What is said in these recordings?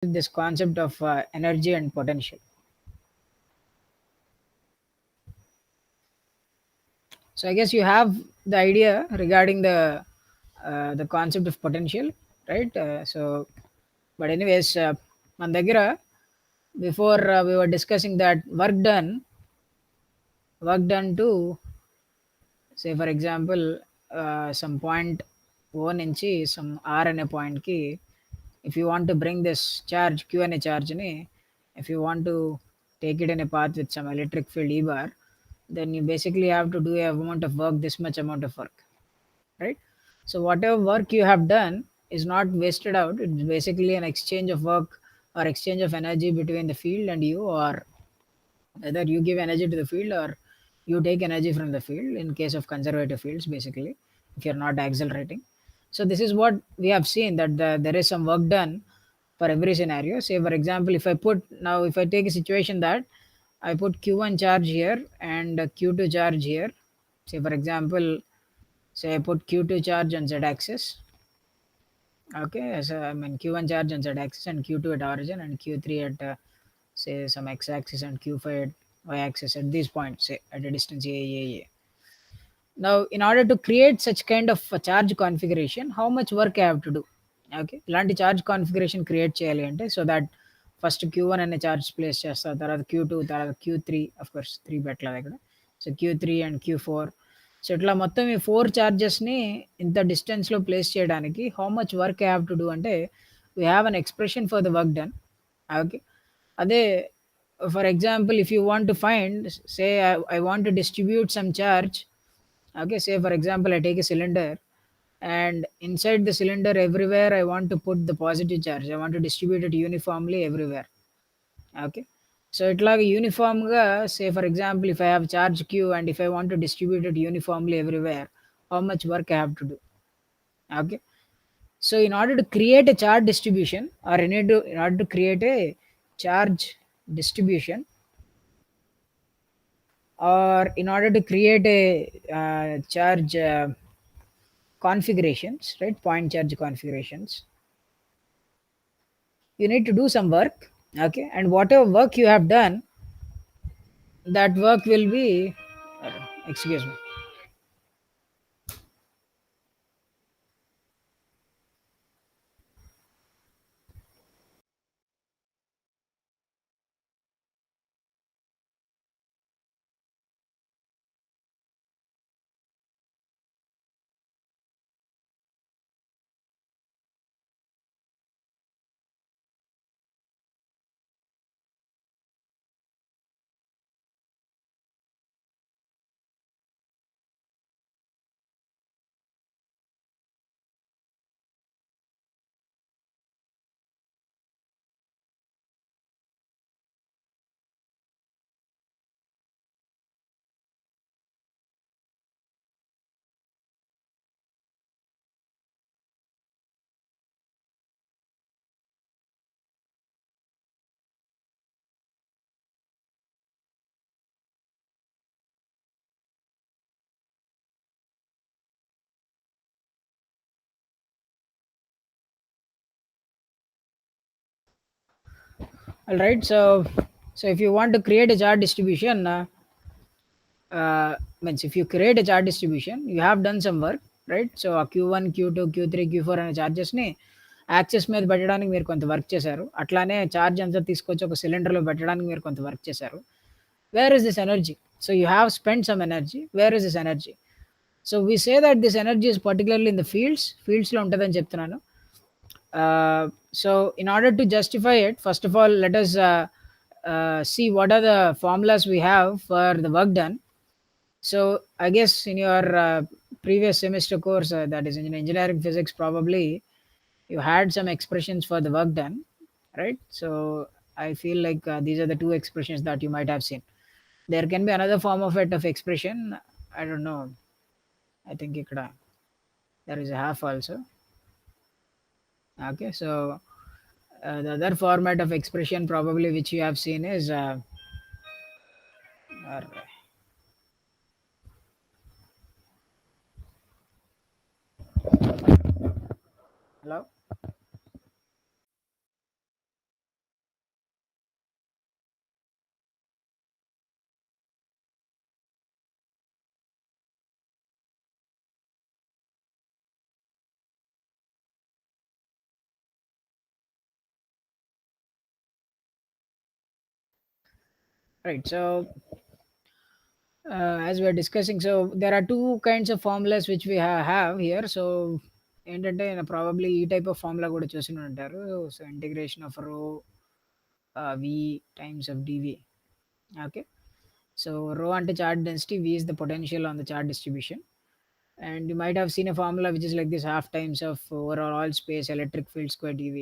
this concept of energy and potential. So I guess you have the idea regarding the concept of potential, right? But anyways, మన దగ్గర before we were discussing that work done to, say for example, some point O నుంచి some R అనే పాయింట్కి, if you want to bring this charge Q అనే charge ని, if you want to take it in a path with some electric field E bar, then you basically have to do a amount of work, this much amount of work, right? So whatever work you have done is not wasted out. It's basically an exchange of work or exchange of energy between the field and you, or whether you give energy to the field or you take energy from the field in case of conservative fields, basically, if you're not accelerating. So this is what we have seen, that there is some work done for every scenario. Say for example, if I take a situation that I put q1 charge here and q2 charge here. Say for example, say I put q2 charge on z axis. Okay, so I mean q1 charge on z axis and q2 at origin and q3 at say some x axis and q5 at y axis at these points, say at a distance a. Now, in order to create such kind of a charge configuration, how much work I have to do? Okay, ఇలాంటి charge configuration create చేయాలి అంటే, so that first క్యూ1 అనే charge place చేస్తా, తర్వాత క్యూ2, తర్వాత క్యూ3, of course 3 పెట్టలేదు ఇక్కడ. So క్యూ3 and క్యూ4. So ఇట్లా మొత్తం ఈ 4 చార్జెస్ని ఇంత డిస్టెన్స్లో ప్లేస్ చేయడానికి how much work I have to do అంటే, we have an expression for the work done. Okay, అదే for example if you want to find, say I want to distribute some charge. Okay, say for example, I take a cylinder, and inside the cylinder everywhere I want to put the positive charge. I want to distribute it uniformly everywhere. Okay, so ఇట్లాగా యూనిఫామ్గా, say for example, if I have charge q and if I want to distribute it uniformly everywhere, how much work I have to do? Okay, so in order to create a charge distribution, or in order to create a charge distribution, or in order to create a charge configurations, right? Point charge configurations. You need to do some work, okay? And whatever work you have done, that work will be, excuse me. All right, so if you want to create a chart distribution, means if you create a chart distribution, you have done some work, right? So ఆ q1, q2, q3, q4 అనే చార్జెస్ని access మీద పెట్టడానికి మీరు కొంత work చేశారు. అట్లానే charge అంతా తీసుకొచ్చి ఒక సిలిండర్లో పెట్టడానికి మీరు కొంత వర్క్ చేశారు. Where is this energy? So you have spent some energy. Where is this energy? So we say that this energy is particularly in the fields లో ఉంటుందని చెప్తున్నాను. So in order to justify it, first of all, let us see what are the formulas we have for the work done. So I guess in your previous semester course, that is in engineering physics, probably you had some expressions for the work done, right? So I feel like these are the two expressions that you might have seen. There can be another form of it of expression. I don't know. I think there is a half also. Okay, so the other format of expression probably which you have seen is or, hello. Right. So as we're discussing, so there are two kinds of formulas which we have here. So ఏంటంటే probably ఈ type of formula కూడా చూసి ఉంటారు. So integration of rho V times of dV. Okay. So rho అంటే charge density, v is the potential on the charge distribution. And you might have seen a formula which is like this: half times of overall space electric field square dv.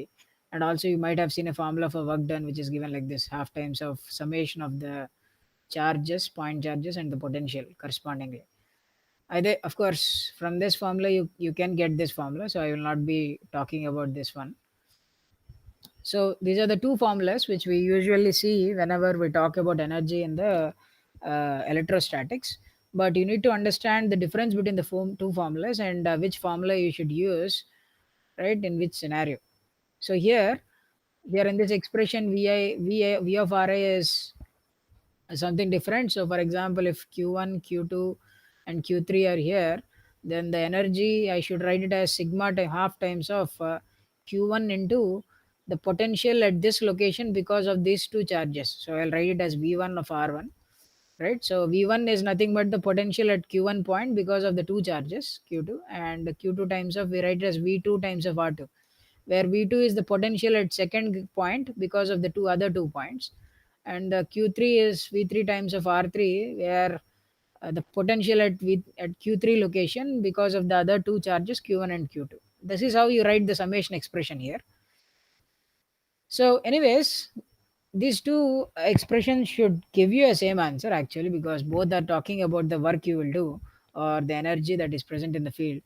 And also you might have seen a formula for work done which is given like this: half times of summation of the charges, point charges, and the potential correspondingly. Either, of course, from this formula you can get this formula, so I will not be talking about this one. So these are the two formulas which we usually see whenever we talk about energy in the electrostatics. But you need to understand the difference between the two formulas and which formula you should use, right, in which scenario. So here in this expression, V of Ra is something different. So, for example, if Q1, Q2, and Q3 are here, then the energy I should write it as sigma half times of Q1 into the potential at this location because of these two charges. So, I'll write it as V1 of R1, right? So, V1 is nothing but the potential at Q1 point because of the two charges, Q2, and Q2 times of, we write it as V2 times of R2, where V2 is the potential at second point because of the other 2 points, and Q3 is V3 times of R3, where the potential at Q3 location because of the other two charges Q1 and Q2. This is how you write the summation expression here. So, anyways, these two expressions should give you a same answer actually, because both are talking about the work you will do or the energy that is present in the field.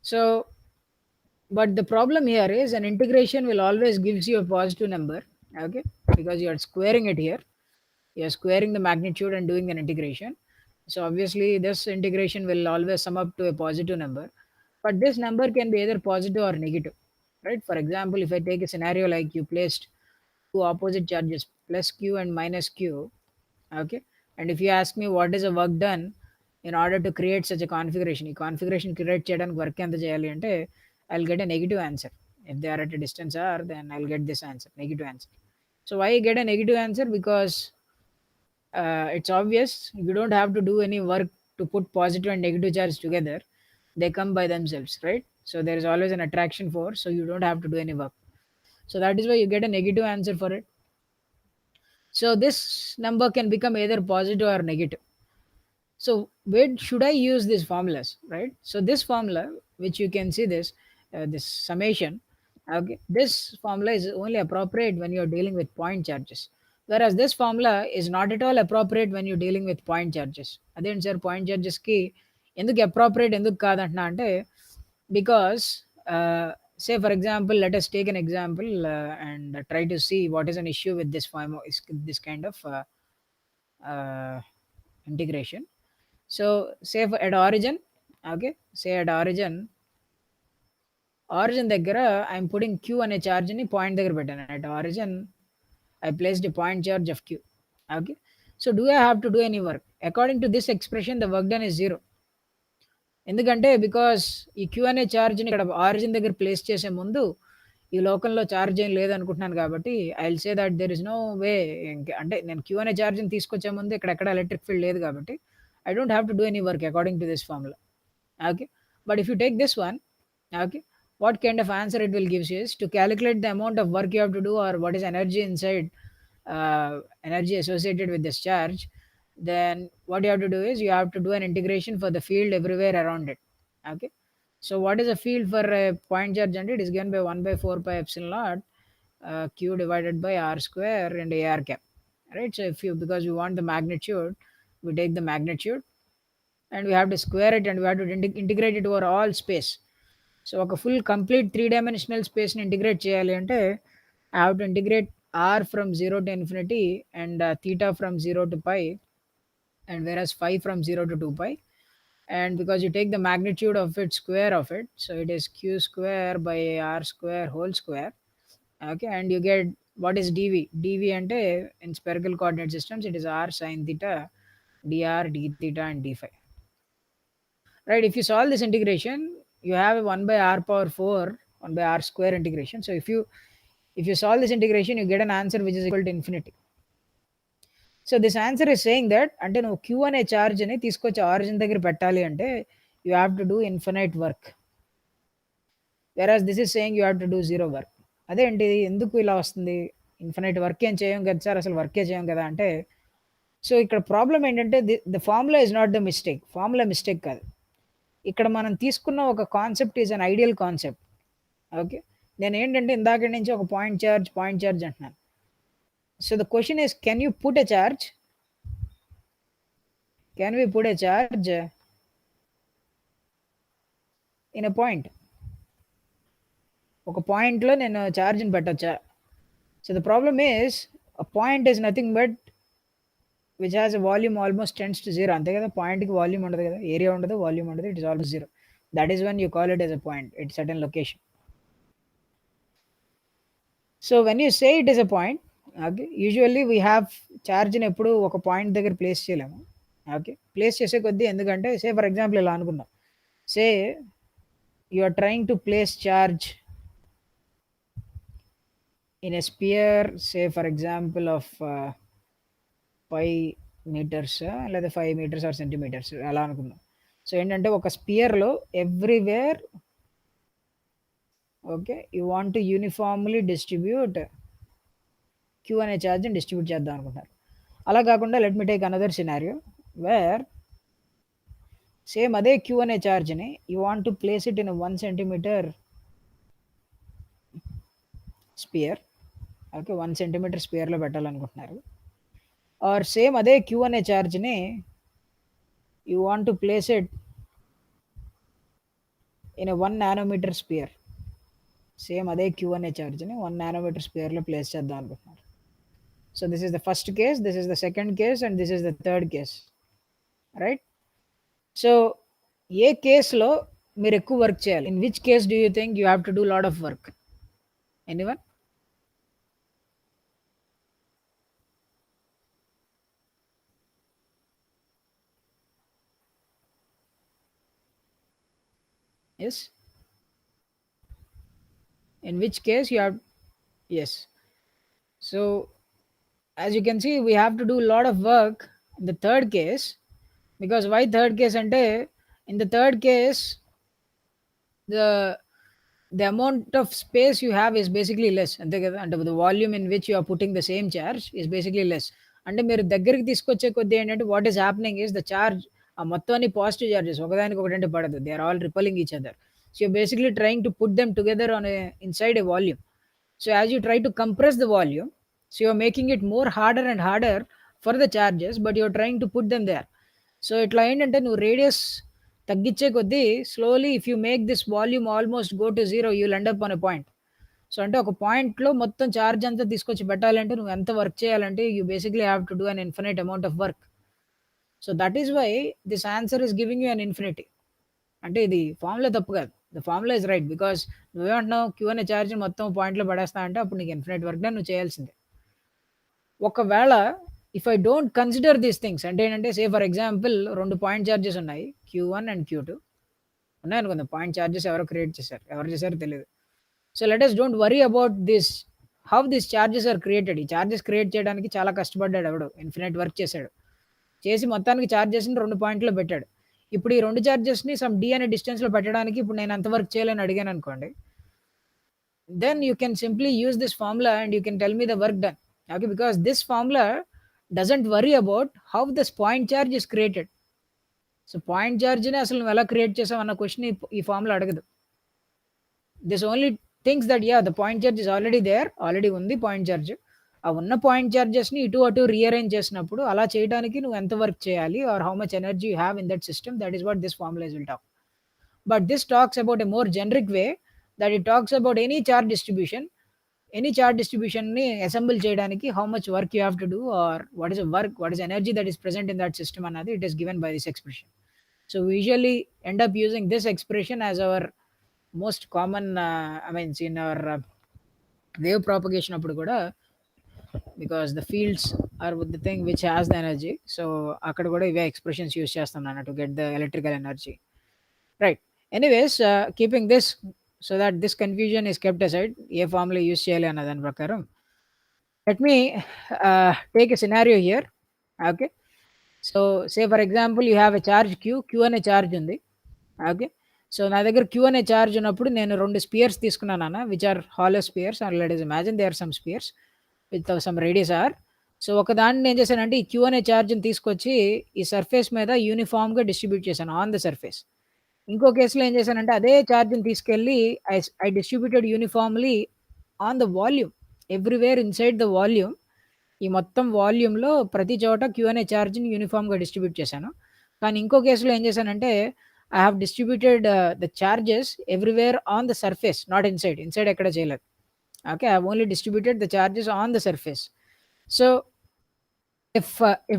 So, but the problem here is an integration will always gives you a positive number, okay, because you are squaring it here. You are squaring the magnitude and doing an integration. So obviously this integration will always sum up to a positive number, but this number can be either positive or negative, right? For example, if I take a scenario like you placed two opposite charges, plus q and minus q, okay, and if you ask me what is the work done in order to create such a configuration, ఈ configuration create చేయడానికి work ఎంత చేయాలి అంటే I'll get a negative answer. If they are at a distance r, then I'll get this answer, negative answer. So why I get a negative answer? Because it's obvious you don't have to do any work to put positive and negative charge together. They come by themselves, right? So there is always an attraction force, so you don't have to do any work. So that is why you get a negative answer for it. So this number can become either positive or negative. So where should I use these formulas, right? So this formula, which you can see this summation, okay, this formula is only appropriate when you're dealing with point charges. Whereas this formula is not at all appropriate when you're dealing with point charges. అదేంటి sir point చార్జెస్కి ఎందుకు appropriate ఎందుకు కాదంటున్నా అంటే, because say for example, let us take an example and try to see what is an issue with this form, this kind of uh, integration. So say at origin, okay, say at origin దగ్గర I'm putting q అనే charge ని point దగ్గర పెట్టాను. At origin I placed a point charge of q, okay. So do I have to do any work? According to this expression, the work done is zero. ఎందుకంటే because ఈ q అనే ఛార్జ్ని ఇక్కడ origin దగ్గర place చేసే ముందు ఈ లోకంలో charge ఏం లేదనుకుంటున్నాను కాబట్టి I will say that there is no way. అంటే నేను క్యూ అనే ఛార్జ్ని తీసుకొచ్చే ముందు ఇక్కడ ఎలక్ట్రిక్ ఫీల్డ్ లేదు కాబట్టి I don't have to do any work according to this formula, okay. But if you take this one, okay, what kind of answer it will give you is to calculate the amount of work you have to do or what is energy inside, energy associated with this charge. Then what you have to do is you have to do an integration for the field everywhere around it, okay. So what is a field for a point charge? And it is given by 1 by 4 pi epsilon naught q divided by r square and ar cap, right? So if you, because we want the magnitude, we take the magnitude and we have to square it and we have to integrate it over all space. So ఒక full complete three-dimensional space ని integrate చేయాలి అంటే I have to integrate r from 0 to infinity and theta from 0 to pi, and whereas phi from 0 to 2 pi. And because you take the magnitude of it, square of it, so it is q square by r square whole square, okay. And you get what is dv అంటే in spherical coordinate systems it is r sin theta dr d theta and d phi, right? If you solve this integration, you have a 1 by r power 4 1 by r square integration. So if you solve this integration, you get an answer which is equal to infinity. So this answer is saying that అంటే నువ్వు queue అనే చార్జ్‌ని తీసుకొచ్చి origin దగ్గర పెట్టాలి అంటే you have to do infinite work. వెరాస్ this is saying you have to do zero work. అదేంటి ఎందుకు ఇలా వస్తుంది? ఇన్ఫినైట్ వర్క్ ఏం చేయం కదా సార్, అసలు వర్కే చేయం కదా అంటే, సో ఇక్కడ ప్రాబ్లమ్ ఏంటంటే the formula is not the mistake. Formula mistake కాదు. ఇక్కడ మనం తీసుకున్న ఒక concept is an ideal concept. Okay. నేనేంటంటే ఇందాకటి నుంచి ఒక పాయింట్ చార్జ్ అంటున్నాను. So the question is can you put a charge? Can we put a charge in a point? ఒక పాయింట్‌లో నేను చార్జ్‌ని పెట్టొచ్చా? So the problem is a point is nothing but which has a volume almost tends to 0. అంతే కదా! పాయింట్‌కి volume ఉండదు కదా! ఏరియా ఉండదు, వాల్యూమ్ ఉండదు. It is almost 0. That is when you call it as a point at certain location. So when you say it is a point, okay, usually we have చార్జ్‌ని ఎప్పుడు ఒక పాయింట్ దగ్గర place చేయలేము. Okay. Place చేసే కొద్దీ ఎందుకంటే సే for example ఇలా అనుకుందాం. Say you are trying to place charge in a sphere, say for example of 5 meters లేదా 5 meters or centimeters అలా అనుకుందాం. సో ఏంటంటే ఒక స్పియర్‌లో everywhere okay you want to యూనిఫార్మ్‌లీ డిస్ట్రిబ్యూట్ క్యూ అనే చార్జ్‌ని డిస్ట్రిబ్యూట్ చేద్దాం అనుకుంటున్నారు. అలా కాకుండా let me take another scenario where same అదే క్యూ అనే చార్జ్‌ని you want to place it in 1 centimetre sphere. Okay. 1 centimetre స్పియర్‌లో పెట్టాలనుకుంటున్నారు. ఆర్ సేమ్ అదే క్యూ అనే చార్జ్‌ని you want to place it in a 1 nanometre sphere. Same అదే Q అనే చార్జ్‌ని 1 నానోమీటర్ స్పియర్‌లో ప్లేస్ చేద్దాం అనుకుంటున్నారు. So this is the first case, this is the second case and this is the third case. Right? So ఏ కేస్‌లో మీరు ఎక్కువ వర్క్ చేయాలి? In which case do you think you have to do lot of work? Anyone? Yes? In which case you have yes. So as you can see we have to do a lot of work in the third case, because why third case ante in the third case the amount of space you have is basically less అంతే కదా, అంటే the volume in which you are putting the same charge is basically less. అంటే మీరు దగ్గరికి తీసుకొచ్చే కొద్దీ ఏంటంటే what is happening is the charge ఆ మొత్తాన్ని పాజిటివ్ చార్జెస్ ఒకదానికి ఒకటంటే పడదు, they are all repelling each other. So you basically trying to put them together on inside a volume. So as you try to compress the volume, so you're making it more harder and harder for the charges, but you're trying to put them there. So ఇట్లా ఏంటంటే నువ్వు radius తగ్గించే కొద్దీ slowly if you make this volume almost go to zero you will end up on a point. So అంటే ఒక పాయింట్‌లో మొత్తం charge అంతా తీసుకొచ్చి పెట్టాలంటే నువ్వు ఎంత వర్క్ చేయాలంటే you basically have to do an infinite amount of work. So that is why this answer is giving you an infinity. అంటే ఇది ఫార్ములా తప్పు కాదు. The formula is right because నువ్వేమంటున్నావు క్యూ అనే చార్జ్ మొత్తం పాయింట్‌లో పడేస్తా అంటే అప్పుడు నీకు ఇన్ఫినైట్ వర్క్‌నే నువ్వు చేయాల్సిందే. ఒకవేళ if I don't consider these things అంటే ఏంటంటే say for example 2 point charges ఉన్నాయి. క్యూ1 అండ్ క్యూ2 ఉన్నాయనుకుందాం. పాయింట్ చార్జెస్ ఎవరో క్రియేట్ చేశారు. ఎవరు చేశారో తెలీదు. So let us don't worry about this how this charges are created. ఈ చార్జెస్ క్రియేట్ చేయడానికి చాలా కష్టపడ్డాడు ఎవడో. ఇన్ఫినైట్ వర్క్ చేశాడు. చేసి మొత్తానికి చార్జెస్‌ని 2 పాయింట్‌లో పెట్టాడు. ఇప్పుడు ఈ 2 చార్జెస్‌ని సమ్ డి అనే డిస్టెన్స్‌లో పెట్టడానికి ఇప్పుడు నేను ఎంత వర్క్ చేయాలని అడిగాననుకోండి. Then you can simply use this formula and you can tell me the work done. Okay, because this formula doesn't worry about how this point charge is created. So point చార్జ్‌ని అసలు నువ్వు ఎలా create చేసావు అన్న question ఈ formula అడగదు. This only thinks that yeah! The point charge is already there. Already ఉంది point charge. ఆ ఉన్న పాయింట్ చార్జెస్‌ని ఇటు అటు రీఅరేంజ్ చేసినప్పుడు అలా చేయడానికి నువ్వు ఎంత వర్క్ చేయాలి or how much energy you have in that system, that is what this formula will talk. But this talks about a more generic way that it talks about any charge డిస్ట్రిబ్యూషన్‌ని assemble చేయడానికి how much work you have to do or what is energy that is present in that system అన్నది it is given by this expression. So we usually end up using this expression as our most common I mean in our wave propagation అప్పుడు కూడా, because the fields are with the thing which has the energy. సో అక్కడ కూడా ఇవే expressions use చేస్తాం నాన్న to get the electrical energy. Right. Anyways keeping this so that this confusion is kept aside ఏ formula use చేయాలి అన్న దాని ప్రకారం, let me take a scenario here. Okay. So, say for example you have a charge Q అనే charge ఉంది. Okay. So, నా దగ్గర queue అనే చార్జ్ ఉన్నప్పుడు నేను 2 స్పియర్స్ తీసుకున్నాను నాన్న which are hollow spheres or let us imagine they are some spheres with some radius R. So, ఒకదాన్ని ఏం చేశానంటే ఈ క్యూ అనే చార్జ్‌ని తీసుకొచ్చి ఈ సర్ఫేస్ మీద యూనిఫార్మ్‌గా డిస్ట్రిబ్యూట్ చేశాను ఆన్ ద సర్ఫేస్. ఇంకో కేస్‌లో ఏం చేశానంటే అదే చార్జ్‌ని తీసుకెళ్ళి I distributed uniformly on the volume. Everywhere inside the volume. ఈ మొత్తం వాల్యూమ్‌లో ప్రతి చోట క్యూ అనే చార్జ్‌ని యూనిఫార్మ్‌గా డిస్ట్రిబ్యూట్ చేశాను. కానీ ఇంకో కేస్‌లో ఏం చేశానంటే I have distributed the charges everywhere on the surface not inside. Inside ఎక్కడ చేయలేదు. Okay. I have only distributed the charges on the surface. So, if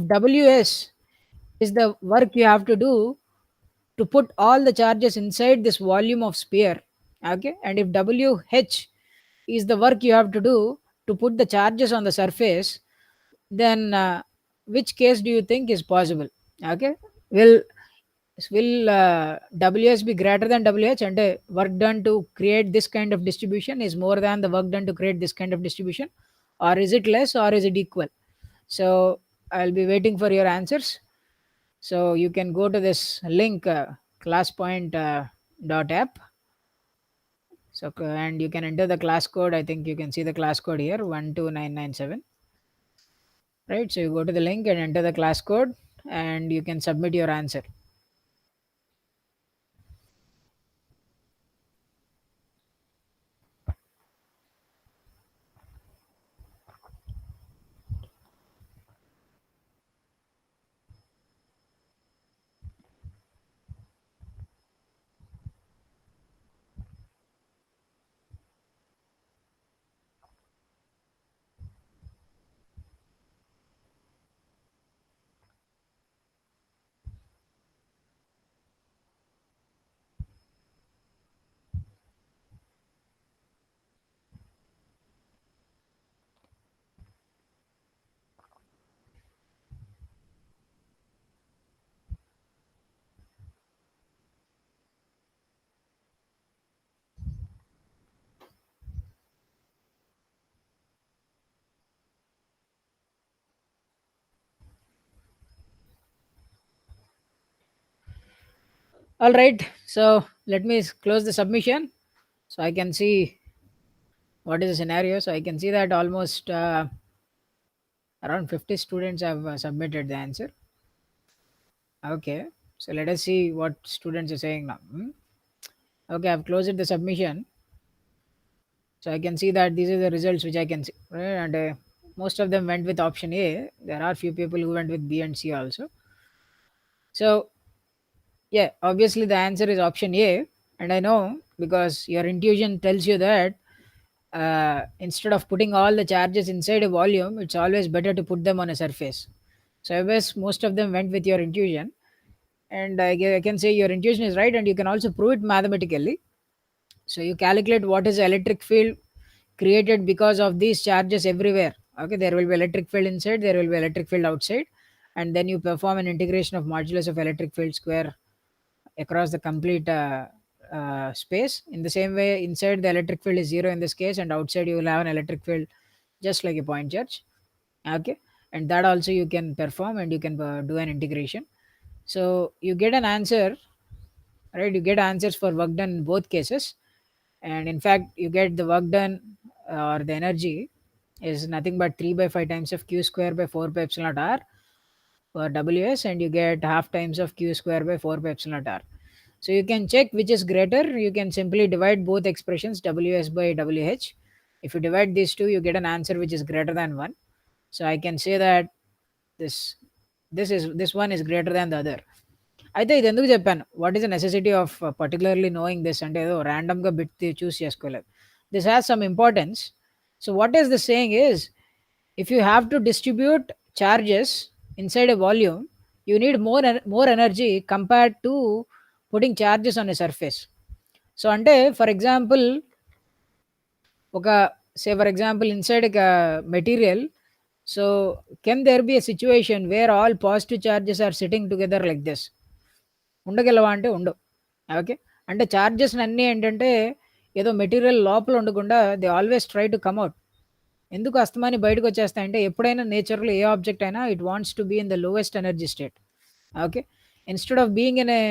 WS is the work you have to do to put all the charges inside this volume of sphere, okay, and if WH is the work you have to do to put the charges on the surface, then which case do you think is possible? Okay, will WS be greater than WH, and work done to create this kind of distribution is more than the work done to create this kind of distribution, or is it less, or is it equal? So I'll be waiting for your answers. So you can go to this link, classpoint dot app. So and you can enter the class code. I think you can see the class code here 12997. Right. So you go to the link and enter the class code, and you can submit your answer. All right. So let me close the submission so I can see what is the scenario. So I can see that almost around 50 students have submitted the answer. Okay. So let us see what students are saying now. Okay, I've closed the submission. So I can see that these are the results which I can see. Right? And most of them went with option A. There are few people who went with B and C also. So yeah, obviously the answer is option A. And I know because your intuition tells you that instead of putting all the charges inside a volume, it's always better to put them on a surface. So I guess most of them went with your intuition. And I can say your intuition is right, and you can also prove it mathematically. So you calculate what is the electric field created because of these charges everywhere. Okay, there will be electric field inside, there will be electric field outside, and then you perform an integration of modulus of electric field square across the complete space. In the same way, inside the electric field is zero in this case, and outside you will have an electric field just like a point charge. Okay, and that also you can perform, and you can do an integration. So you get an answer, right? You get answers for work done in both cases, and in fact you get the work done or the energy is nothing but 3 by 5 times of q square by 4 pi epsilon naught r for ws, and you get half times of q square by 4 pi epsilon naught r. So you can check which is greater. You can simply divide both expressions ws by wh. If you divide these two, you get an answer which is greater than 1. So I can say that this this one is greater than the other. అయితే ఇది ఎందుకు చెప్పాను, what is the necessity of particularly knowing this అంటే ఏదో ర్యాండమ్గా bit choose చేసుకోలేదు. This has some importance. So what is the saying is if you have to distribute charges inside a volume you need more energy compared to putting charges on a surface. So అంటే for example ఒక for example inside material, so can there be a situation where all positive charges are sitting together like this? ఉండగలవా అంటే ఉండవు. Okay. అంటే charges అన్నీ ఏంటంటే ఏదో material లోపల ఉండకుండా they always try to come out. ఎందుకు అస్తమాని బయటకొచ్చేస్తాయంటే, ఎప్పుడైనా నేచర్‌లో ఏ ఆబ్జెక్ట్ అయినా it wants to be in the lowest energy state. Okay. Instead of being in a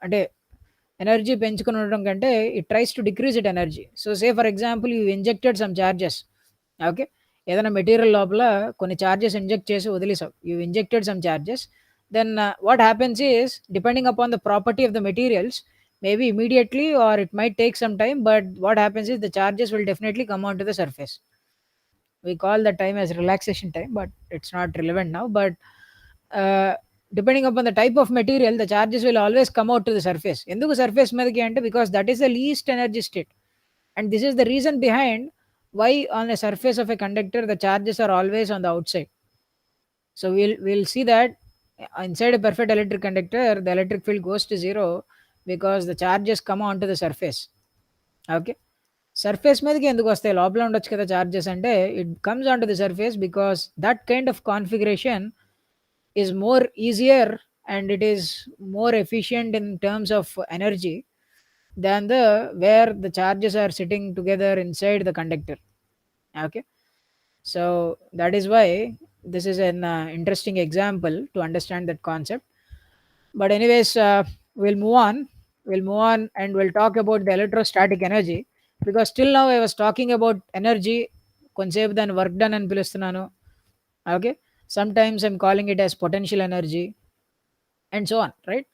అంటే ఎనర్జీ పెంచుకొని ఉండడం కంటే it tries to decrease it energy. So, say for example you injected some charges. Okay. ఏదైనా material లోపల కొన్ని charges inject చేసి వదిలేసావు. You injected some charges. Then what happens is depending upon the property of the materials maybe immediately or it might take some time but what happens is the charges will definitely come on to the surface. We call that time as relaxation time, but it's not relevant now. But uh, depending upon the type of material, the charges will always come out to the surface. ఎందుకు surface మీదకి అంటే because that is the least energy state, and this is the reason behind why on the surface of a conductor the charges are always on the outside. So we'll see that inside a perfect electric conductor the electric field goes to zero because the charges come onto the surface. Okay. Surface మీదకి ఎందుకు వస్తాయి? లోపల ఉండొచ్చు కదా charges అంటే, it comes on to the surface because that kind of configuration is more easier and it is more efficient in terms of energy than the where the charges are sitting together inside the conductor. Okay. So that is why this is an interesting example to understand that concept. But anyways, we'll move on. We'll move on and we'll talk about the electrostatic energy because till now I was talking about energy. కొంతసేపు దాన్ని work done అని పిలుస్తున్నాను. Okay. Sometimes I'm calling it as potential energy and so on, right?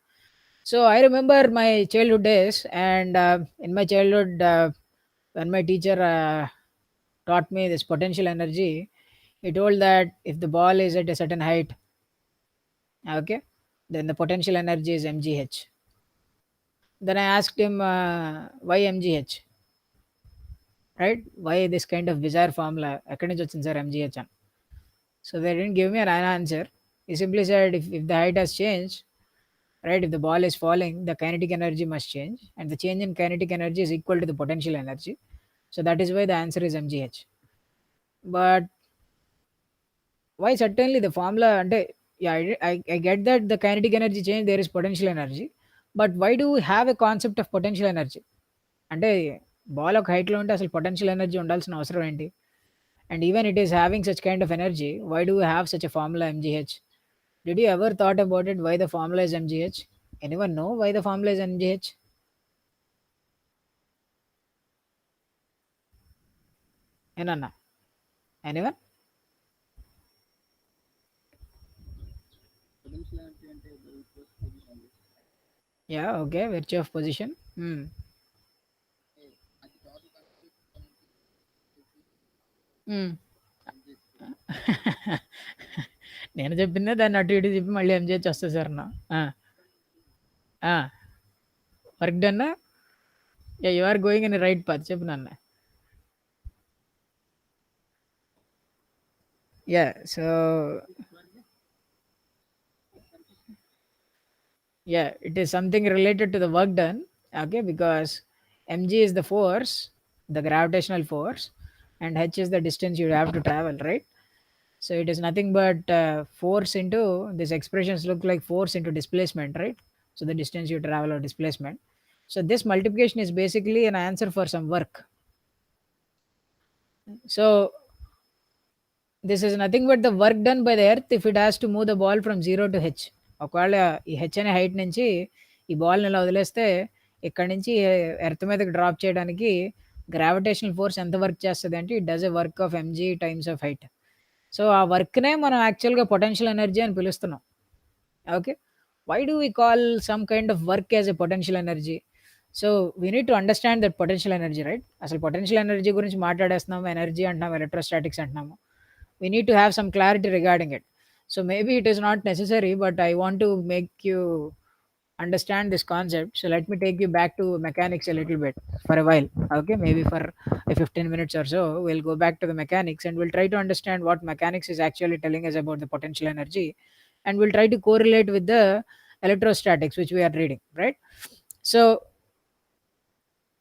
So I remember my childhood days and in my childhood when my teacher taught me this potential energy, he told that if the ball is at a certain height, okay, then the potential energy is mgh. Then I asked him, why MGH? Right? Why this kind of bizarre formula? ఎక్కడి నుంచి వచ్చింది sir MGH అని. So they didn't give me an answer. He simply said, if the height has changed, right, if the ball is falling, the kinetic energy must change, and the change in kinetic energy is equal to the potential energy. So that is why the answer is MGH. But why certainly the formula? And yeah, I get that the kinetic energy change, there is potential energy. But why do we have a concept of potential energy? అంటే ball ఒక హైట్‌లో ఉంటే అసలు potential energy ఉండాల్సిన అవసరం ఏంటి? And even it is having such kind of energy, why do we have such a formula mgh? Did you ever thought about it why the formula is mgh? Anyone know why the formula is mgh? ఏనన్నా? Anyone? Yeah! Okay. Virtue of position. Hmm. Hmm. నేను చెప్పిందే దాన్ని అటు ఇటు చెప్పి మళ్ళీ MGH వస్తది sir అన్నా. ఆ! ఆ! వర్క్ డన్నా? Yeah! You are going in a right path. చెప్పు నాన్న. Yeah! So yeah, it is something related to the work done. Okay, because mg is the force, the gravitational force, and h is the distance you have to travel, right? So it is nothing but force into these expressions look like force into displacement, right? So the distance you travel or displacement. So this multiplication is basically an answer for some work. So this is nothing but the work done by the earth if it has to move the ball from 0 to h. ఒకవేళ ఈ H అనే height నుంచి ఈ బాల్ని ఇలా వదిలేస్తే ఇక్కడ నుంచి ఎర్త్ మీదకి డ్రాప్ చేయడానికి గ్రావిటేషనల్ ఫోర్స్ ఎంత వర్క్ చేస్తుంది అంటే it does a work of mg times of height. So ఆ వర్క్నే మనం యాక్చువల్గా పొటెన్షియల్ ఎనర్జీ అని పిలుస్తున్నాం. Okay. Why do we call some kind of work as a potential energy? So we need to understand that potential energy, right? అసలు potential energy గురించి మాట్లాడేస్తున్నాము, energy అంటున్నాము, ఎలక్ట్రోస్టాటిక్స్ అంటున్నాము. We need to have some clarity regarding it. So maybe it is not necessary, but I want to make you understand this concept. So let me take you back to mechanics a little bit for a while. Okay, maybe for a 15 minutes or so, we'll go back to the mechanics and we'll try to understand what mechanics is actually telling us about the potential energy, and we'll try to correlate with the electrostatics which we are reading, right? So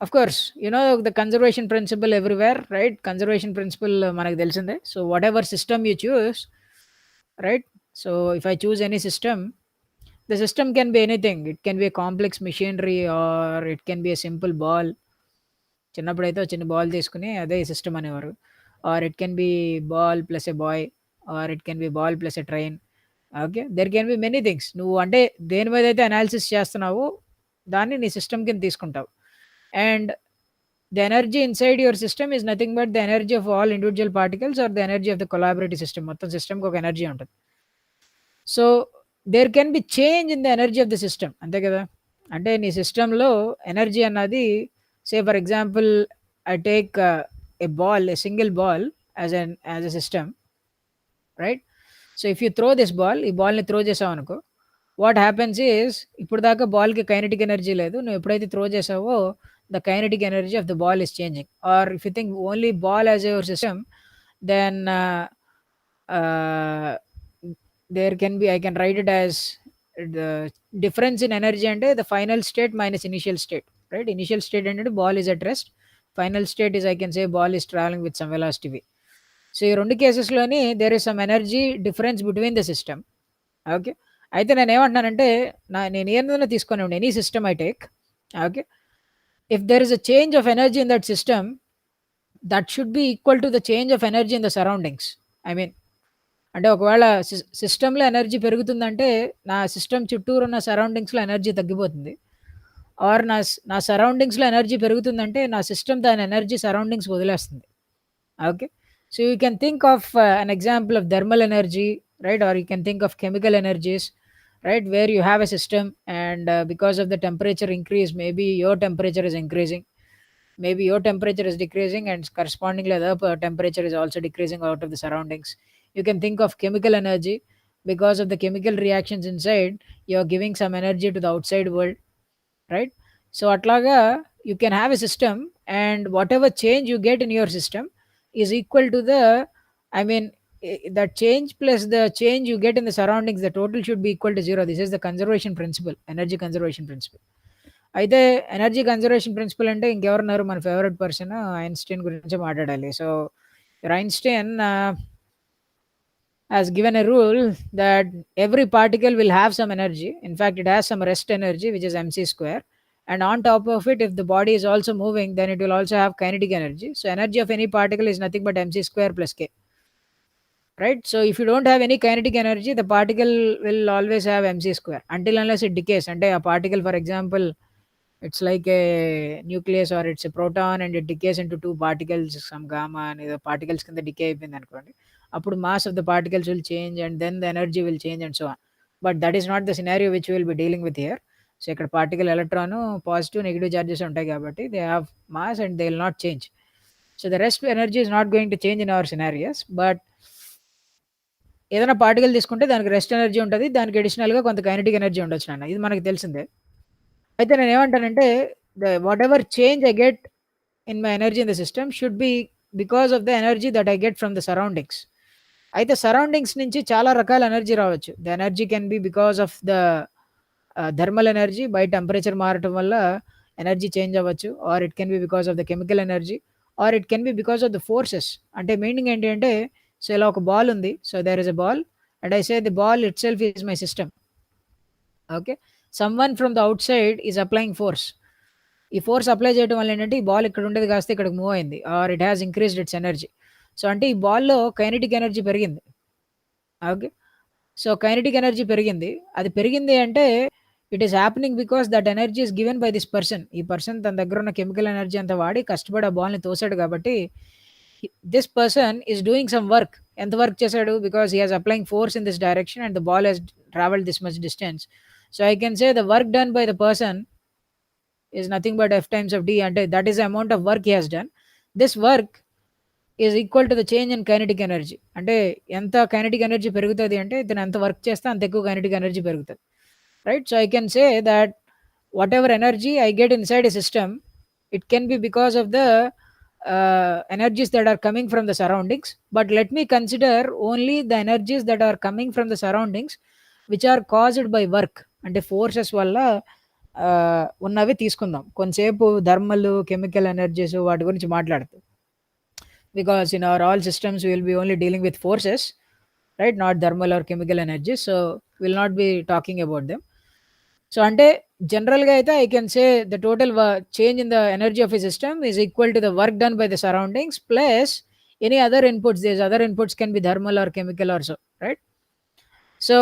of course, you know the conservation principle everywhere, right? Conservation principle మనకు తెలిసిందే. So whatever system you choose, right? So if I choose any system, the system can be anything. It can be a complex machinery or it can be a simple ball. చిన్నప్పుడైతే చిన్న ball తీసుకుని అదే system అనేవారు. or it can be ball plus a boy, or it can be ball plus a train. Okay. There can be many things. నువ్వు అంటే దేని మీదైతే analysis చేస్తున్నావో దాన్ని నీ సిస్టమ్ కింద తీసుకుంటావు. And the energy inside your system is nothing but the energy of all individual particles or the energy of the collaborative system. మొత్తం సిస్టమ్‌కి ఒక ఎనర్జీ ఉంటది. So, there can be change in the energy of the system. అంతే కదా! అంటే నీ సిస్టమ్‌లో energy అన్నది for example I take a single ball as a system, right? So, if you throw this ball, ఈ బాల్‌ని త్రో చేసావనుకో, వాట్ హ్యాపెన్స్ ఈస్ ఇప్పటిదాకా బాల్‌కి కైనెటిక్ ఎనర్జీ లేదు. నువ్వు ఎప్పుడైతే త్రో చేసావో the kinetic energy of the ball is changing. Or if you think only ball as your system, then uh, there can be, I can write it as the difference in energy అంటే the final state minus initial state, right? Initial state ఏంటంటే ball is at rest, final state is I can say ball is traveling with some velocity v. So ఈ రెండు కేసెస్లోని there is some energy difference between the system. Okay. అయితే నేను ఏమంటున్నానంటే నేను ఏదైనా తీసుకొని any system I take, okay, if there is a change of energy in that system, that should be equal to the change of energy in the surroundings. I mean అంటే ఒకవేళ సిస్టమ్‌లో energy పెరుగుతుందంటే, నా సిస్టమ్ చుట్టూరు ఉన్న సరౌండింగ్స్‌లో energy తగ్గిపోతుంది. Are నా సరౌండింగ్స్‌లో ఎనర్జీ పెరుగుతుందంటే, నా సిస్టమ్ దాని ఎనర్జీ సరౌండింగ్స్‌కి వదిలేస్తుంది. Okay. So, you can think of an example of thermal energy, right? Or you can think of chemical energies, right? Where you have a system and because of the temperature increase, maybe your temperature is increasing, maybe your temperature is decreasing, and correspondingly the temperature is also decreasing out of the surroundings. You can think of chemical energy. Because of the chemical reactions inside, you are giving some energy to the outside world, right? So atlaga you can have a system, and whatever change you get in your system is equal to the, I mean, that change plus the change you get in the surroundings, the total should be equal to zero. This is the conservation principle, energy conservation principle. అయితే energy conservation principal అంటే ఇంకెవరున్నారు, మన favourite person Einstein గురించే మాట్లాడాలి. So Einstein has given a rule that every particle will have some energy. In fact, it has some rest energy, which is mc square. And on top of it, if the body is also moving, then it will also have kinetic energy. So energy of any particle is nothing but mc square plus k, right? So if you don't have any kinetic energy, the particle will always have mc square until unless it decays. And a particle, for example, it's like a nucleus or it's a proton and it decays into two particles, some gamma, and the particles can decay అయిపోయిందనుకోండి, అప్పుడు mass of the particles will change and then the energy will change and so on. But that is not the scenario which we will be dealing with here. So ఇక్కడ particle electron positive negative charges ఉంటాయి కాబట్టి they have mass and they will not change. So the rest energy is not going to change in our scenarios. But ఏదైనా particle తీసుకుంటే దానికి rest energy ఉంటుంది, దానికి అడిషనల్గా కొంత కైనెటిక్ ఎనర్జీ ఉండొచ్చు నాన్న, ఇది మనకు తెలిసిందే. అయితే నేను ఏమంటానంటే whatever change I get in my energy in the system should be because of the energy that I get from the surroundings. అయితే సరౌండింగ్స్ నుంచి చాలా రకాల ఎనర్జీ రావచ్చు. The energy can be because of the thermal energy, by temperature మారటం వల్ల energy change అవ్వచ్చు, or it can be because of the chemical energy, or it can be because of the forces. అంటే meaning ఏంటి అంటే, so ఇలా ఒక ball ఉంది, so there is a ball and I say the ball itself is my system. Okay. Someone from the outside is applying force. ఈ force apply చేయడం వల్ల ఏంటంటే ఈ బాల్ ఇక్కడ ఉండేది కాస్త ఇక్కడికి మూవ్ అయింది, or it has increased its energy. So అంటే ఈ బాల్లో కైనెటిక్ ఎనర్జీ పెరిగింది. ఓకే. సో కైనెటిక్ ఎనర్జీ పెరిగింది. అది పెరిగింది అంటే it is happening because that energy is given by this person. ఈ పర్సన్ తన దగ్గర ఉన్న కెమికల్ ఎనర్జీ అంతా వాడి కష్టపడి ఆ బాల్ని తోసాడు కాబట్టి this person is doing some work. ఎంత వర్క్ చేశాడు? Because he has applying force in this direction and the ball has travelled this much distance. So I can say the work done by the person is nothing but f times of d, and that is the amount of work he has done. This work is equal to the change in kinetic energy. అంటే ఎంత kinetic energy పెరుగుతుంది అంటే ఇతను ఎంత work చేస్తే అంత ఎక్కువ kinetic energy పెరుగుతుంది, right? So I can say that what ever energy I get inside a system, it can be because of the energies that are coming from the surroundings, but let me consider only the energies that are coming from the surroundings which are caused by work. అంటే forces వల్ల ఉన్నవి తీసుకుందాం. కొంతసేపు thermal, chemical energies వాటి గురించి మాట్లాడతాం. Because in our all systems will be only dealing with forces, right? Not thermal are chemical energies. So will not be talking about them. So అంటే జనరల్గా అయితే I can say the total change in the energy of a system is equal to the work done by the surroundings plus any other inputs, these other inputs can be thermal or chemical or so, right? So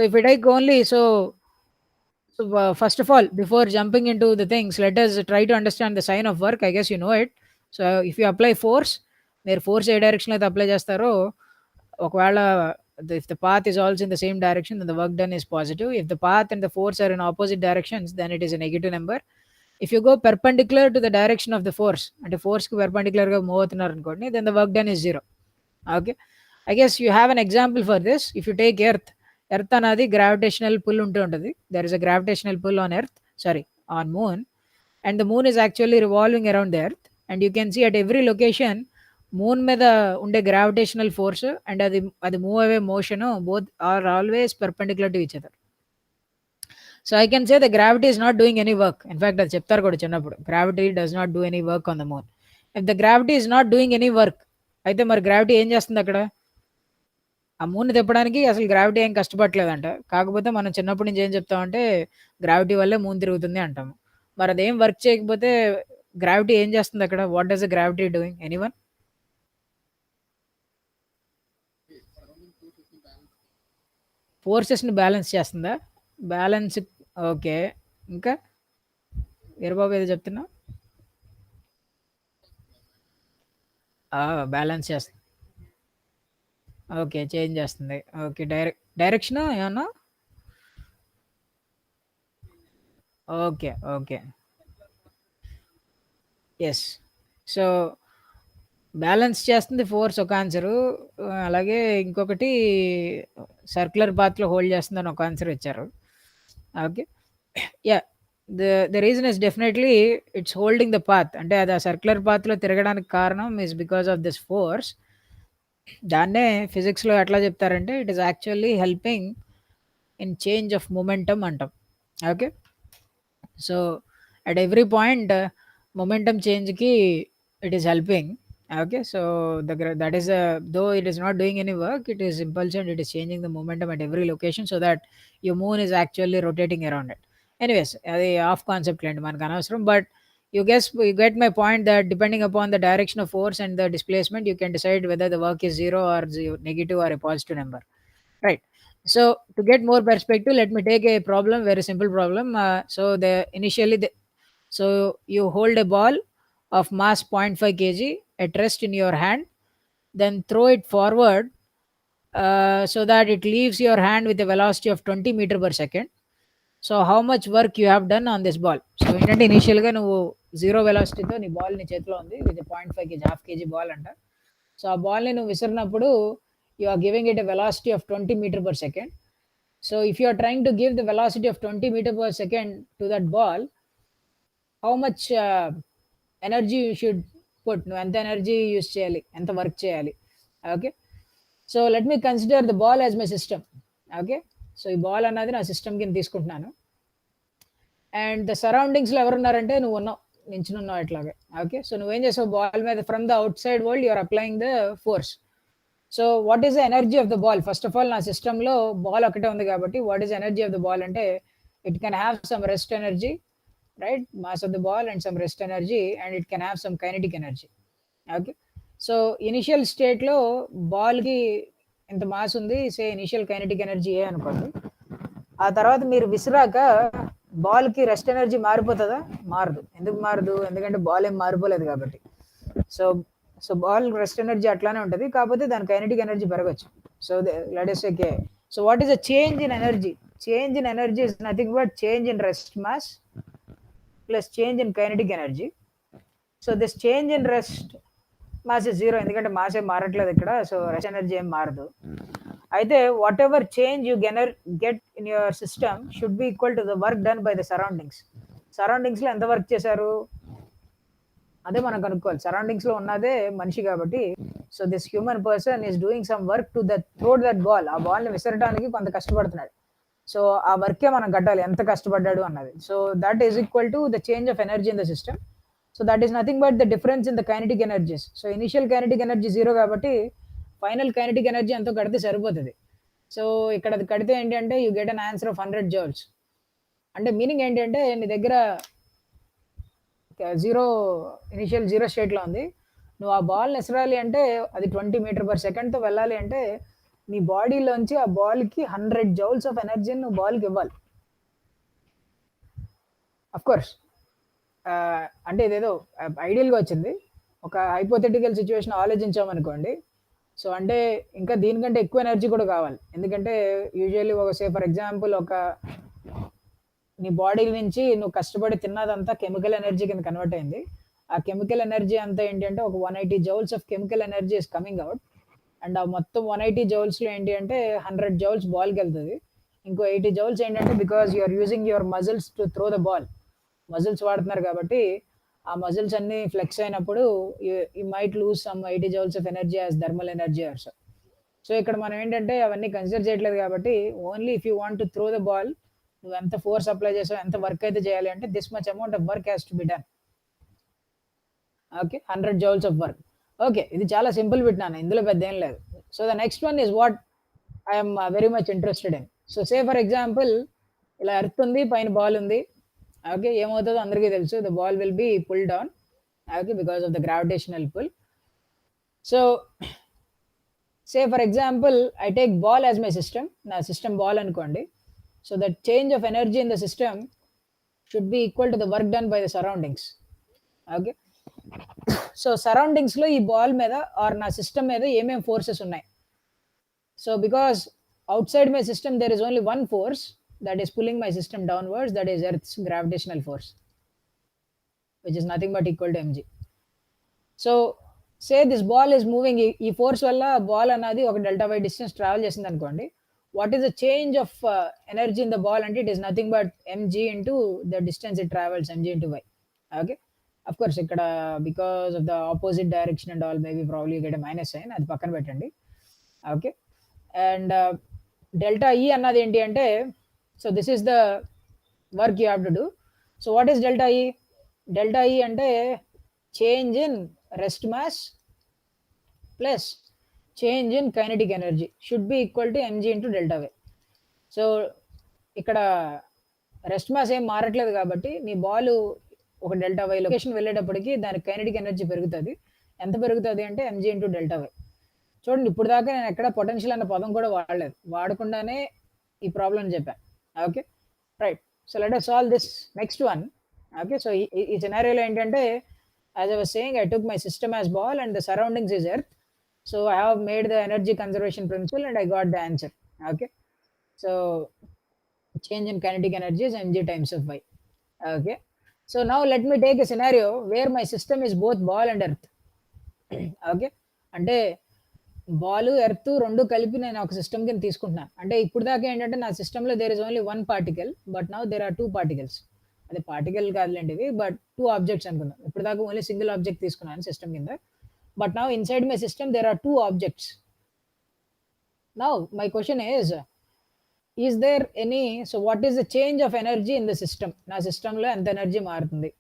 if we take only first of all, before jumping into the things, let us try to understand the sign of work. I guess you know it. So if you apply force, మీరు force ఏ direction అయితే apply చేస్తారో, ఒకవేళ if the path is also in the same direction, then the work done is positive. If the path and the force are in opposite directions, then it is a negative number. If you go perpendicular to the direction of the force, అంటే ఫోర్స్కి పర్పెండిక్యులర్గా move అవుతున్నారు అనుకోండి, then the work done is zero. Okay, I guess you have an example for this. If you take earth అనేది gravitational pull ఉంటూ ఉంటుంది. There is a gravitational pull on earth, sorry, on moon, and the moon is actually revolving around the earth, and you can see at every location moon మీద ఉండే gravitational force and అది move away motion both are always perpendicular to each other. So I can say the gravity is not doing any work. In fact, అది చెప్తారు కూడా చిన్నప్పుడు, gravity does not do any work on the moon. If the gravity is not doing any work, అయితే మరి gravity ఏం చేస్తుంది అక్కడ? ఆ మూన్ తిప్పడానికి అసలు గ్రావిటీ ఏం కష్టపడలేదంట. కాకపోతే మనం చిన్నప్పటి నుంచి ఏం చెప్తామంటే, గ్రావిటీ వల్లే మూన్ తిరుగుతుంది అంటాము. మరి అదేం వర్క్ చేయకపోతే గ్రావిటీ ఏం చేస్తుంది అక్కడ? What does the gravity doing? Anyone? ఫోర్సెస్ని బ్యాలెన్స్ చేస్తుందా? బ్యాలెన్స్. ఓకే. ఇంకా వీరబాబు ఏదో చెప్తున్నా? బ్యాలెన్స్ చేస్తుంది. ఓకే, చేంజ్ చేస్తుంది. ఓకే, డైరెక్షన్ ఏమన్నా? Okay, okay. Yes. So balance చేస్తుంది ఫోర్స్ ఒక ఆన్సరు. అలాగే ఇంకొకటి సర్క్యులర్ పాత్లో హోల్డ్ చేస్తుందని ఒక ఆన్సర్ ఇచ్చారు. Okay. Yeah, the reason is definitely it's holding the path. అంటే అది ఆ సర్క్యులర్ పాత్లో తిరగడానికి కారణం is because of this force. దాన్నే ఫిజిక్స్లో ఎట్లా చెప్తారంటే, it is actually helping in change of momentum అంటాం. Okay. So at every point momentum చేంజ్కి it is helping. Okay, so that is though it is not doing any work, it is impulsion, it is changing the momentum at every location so that your moon is actually rotating around it. Anyways, అది of concept లేండి, మనకు అనవసరం. But you get my point that depending upon the direction of force and the displacement, you can decide whether the work is zero or negative or a positive number, right? So to get more perspective, let me take a problem, very simple problem. So so you hold a ball of mass 0.5 kg at rest in your hand, then throw it forward so that it leaves your hand with a velocity of 20 meter per second. So how much work you have done on this ball? So ఏంటంటే ఇనీషియల్గా నువ్వు zero వెలాసిటీతో నీ ball నీ చేతిలో ఉంది, with 0.5 kg, half kg ball అంట. So ఆ బాల్ని నువ్వు విసిరినప్పుడు you are giving it a velocity of 20 metre per second. So if you are trying to give the velocity of 20 metre per second to that ball, how much energy you should put? నువ్వు ఎంత energy use చేయాలి, ఎంత work చేయాలి? Okay. So let me consider the ball as my system. Okay. So ఈ ball అన్నది నా system కింద తీసుకుంటున్నాను. అండ్ ద సరౌండింగ్స్లో ఎవరున్నారంటే నువ్వు ఉన్నావు, నించునున్నావు ఇట్లాగే. ఓకే. సో నువ్వేం చేసావు? బాల్ మీద from the outside world you're applying the force. So what is the energy of the ball? First of all నా సిస్టంలో బాల్ ఒకటే ఉంది కాబట్టి what is energy of the ball అంటే, it can have some rest energy, right? Mass of the ball and some rest energy, and it can have some kinetic energy. Okay. So initial state లో ball కి ఇంత mass ఉంది, say initial kinetic energy ఏ అనుకోండి. ఆ తర్వాత మీరు విసిరాక బాల్ కి రెస్ట్ ఎనర్జీ మారిపోతుందా? మారదు. ఎందుకు మారదు? ఎందుకంటే బాల్ ఏం మారిపోలేదు కాబట్టి. So so ball rest energy అట్లానే ఉంటుంది, కాకపోతే దాని కైనెటిక్ ఎనర్జీ పెరగచ్చు. So let us say K. So what is a change in energy? Change in energy is nothing but change in rest mass plus change in kinetic energy. So this change in rest mass is zero, ఎందుకంటే mass ఏం మారట్లేదు ఇక్కడ. So rest energy ఏం మారదు. అయితే whatever change you get in your system should be equal to the work done by the surroundings. సరౌండింగ్స్లో ఎంత work చేశారు అదే మనం కనుక్కోవాలి. సరౌండింగ్స్లో ఉన్నదే మనిషి కాబట్టి. So this human person is doing some work to throw that ball. ఆ బాల్ని విసరడానికి కొంత కష్టపడుతున్నాడు. సో ఆ వర్కే మనం కట్టాలి, ఎంత కష్టపడ్డాడు అన్నది. So that is equal to the change of energy in the system. So that is nothing but the difference in the kinetic energies. So initial kinetic energy zero కాబట్టి ఫైనల్ కైనెటిక్ ఎనర్జీ ఎంతో కడితే సరిపోతుంది. So ఇక్కడ అది కడితే ఏంటి అంటే you get an answer of 100 joules. అంటే మీనింగ్ ఏంటి అంటే, నీ దగ్గర జీరో ఇనిషియల్ జీరో స్టేట్లో ఉంది, నువ్వు ఆ బాల్ విసరాలి అంటే అది 20 మీటర్ పర్ సెకండ్‌తో వెళ్ళాలి అంటే నీ బాడీలోంచి ఆ బాల్‌కి 100 జౌల్స్ ఆఫ్ ఎనర్జీని నువ్వు బాల్‌కి ఇవ్వాలి. ఆఫ్‌కోర్స్ అంటే ఇదేదో ఐడియల్‌గా వచ్చింది. ఒక హైపోథెటికల్ సిట్యుయేషన్ ఆలోచించామనుకోండి. సో, అంటే ఇంకా దీనికంటే ఎక్కువ ఎనర్జీ కూడా కావాలి. ఎందుకంటే యూజువల్లీ ఫర్ ఎగ్జాంపుల్ నీ బాడీ నుంచి నువ్వు కష్టపడి తిన్నదంతా కెమికల్ ఎనర్జీ కింద కన్వర్ట్ అయింది. ఆ కెమికల్ ఎనర్జీ అంతా ఏంటంటే ఒక 180 joules of chemical energy is coming out. And ఆ మొత్తం 180 జౌల్స్‌లో ఏంటి అంటే 100 జౌల్స్ బాల్‌కెళ్తది. ఇంకో 80 జౌల్స్ ఏంటంటే because you are using your muscles to throw the ball. Muscles వాడుతున్నారు కాబట్టి, ఆ మజిల్స్ అన్నీ ఫ్లెక్స్ అయినప్పుడు you might lose some 80 joules of energy as thermal energy also. So, ఇక్కడ మనం ఏంటంటే అవన్నీ కన్సిడర్ చేయట్లేదు కాబట్టి only if you want to throw the ball నువ్వెంత ఫోర్స్ అప్లై చేసావు, ఎంత వర్క్ అయితే చేయాలి అంటే this much amount of work has to be done. Okay. 100 joules of work. Okay. ఇది చాలా సింపుల్ బిట్ నాన్న. ఇందులో పెద్దేం లేదు. So, the next one is what I am very much interested in. So, say for example ఇలా earth ఉంది. పైన ball ఉంది. ఓకే. ఏమవుతదో అందరికీ తెలుసు. The ball will be pull down. Okay. Because of the gravitational pull. So, say for example I take ball as my system. నా system ball అనుకోండి. So, that change of energy in the system should be equal to the work done by the surroundings. Okay. So, సరౌండింగ్స్‌లో ఈ ball మీద are నా system మీద ఏమేం forces ఉన్నాయి. So, because outside my system there is only one force that is pulling my system downwards, that is Earth's gravitational force, which is nothing but equal to mg. So, say this ball is moving, ఈ force వల్ల ball అనేది ఒక delta y distance travel చేసింది అనుకోండి. What is the change of energy in the ball అంటే it is nothing but mg into the distance it travels, mg into y. Okay. Of course ఇక్కడ because of the opposite direction and all maybe probably get minus sign, అది పక్కన పెట్టండి. Okay. And delta ఈ అన్నది ఏంటి అంటే, so this is the work you have to do. So what is delta ఈ? Delta ఈ అంటే change in rest mass plus change in kinetic energy should be equal to MG into delta Y. So ఇక్కడ rest mass ఏం మారట్లేదు కాబట్టి నీ ball ఒక delta why location వెళ్ళేటప్పటికి దాని కైనెటిక్ ఎనర్జీ పెరుగుతుంది. ఎంత పెరుగుతుంది అంటే ఎంజీ ఇంటూ డెల్టా వై. చూడండి, ఇప్పుడు దాకా నేను ఎక్కడ పొటెన్షియల్ అన్న పదం కూడా వాడలేదు. వాడకుండానే ఈ ప్రాబ్లం చెప్పాను. Okay. Right. So let us solve this next one. Okay. So ఈ సినారియోలో ఏంటంటే, as I was saying, I took my system as ball and the surroundings is earth. So I have made the energy conservation principle and I got the answer. Okay. So change in kinetic energy is mg times of y. Okay. So now let me take a scenario where my system is both ball and earth. Okay. అంటే ball earth రెండు కలిపి నేను ఒక system కింద తీసుకుంటున్నాను. అంటే ఇప్పుడు దాకా ఏంటంటే నా సిస్టంలో there is only one particle, but now there are two particles. అదే పార్టికల్ కాదులేండి ఇవి, బట్ టూ ఆబ్జెక్ట్స్ అనుకుందాం. ఇప్పుడు దాకా ఓన్లీ సింగిల్ ఆబ్జెక్ట్ తీసుకున్నాను సిస్టమ్ కింద, but now inside my system there are two objects. Now my question is there any, so what is the change of energy in the system? నా సిస్టంలో ఎంత energy మారుతుంది?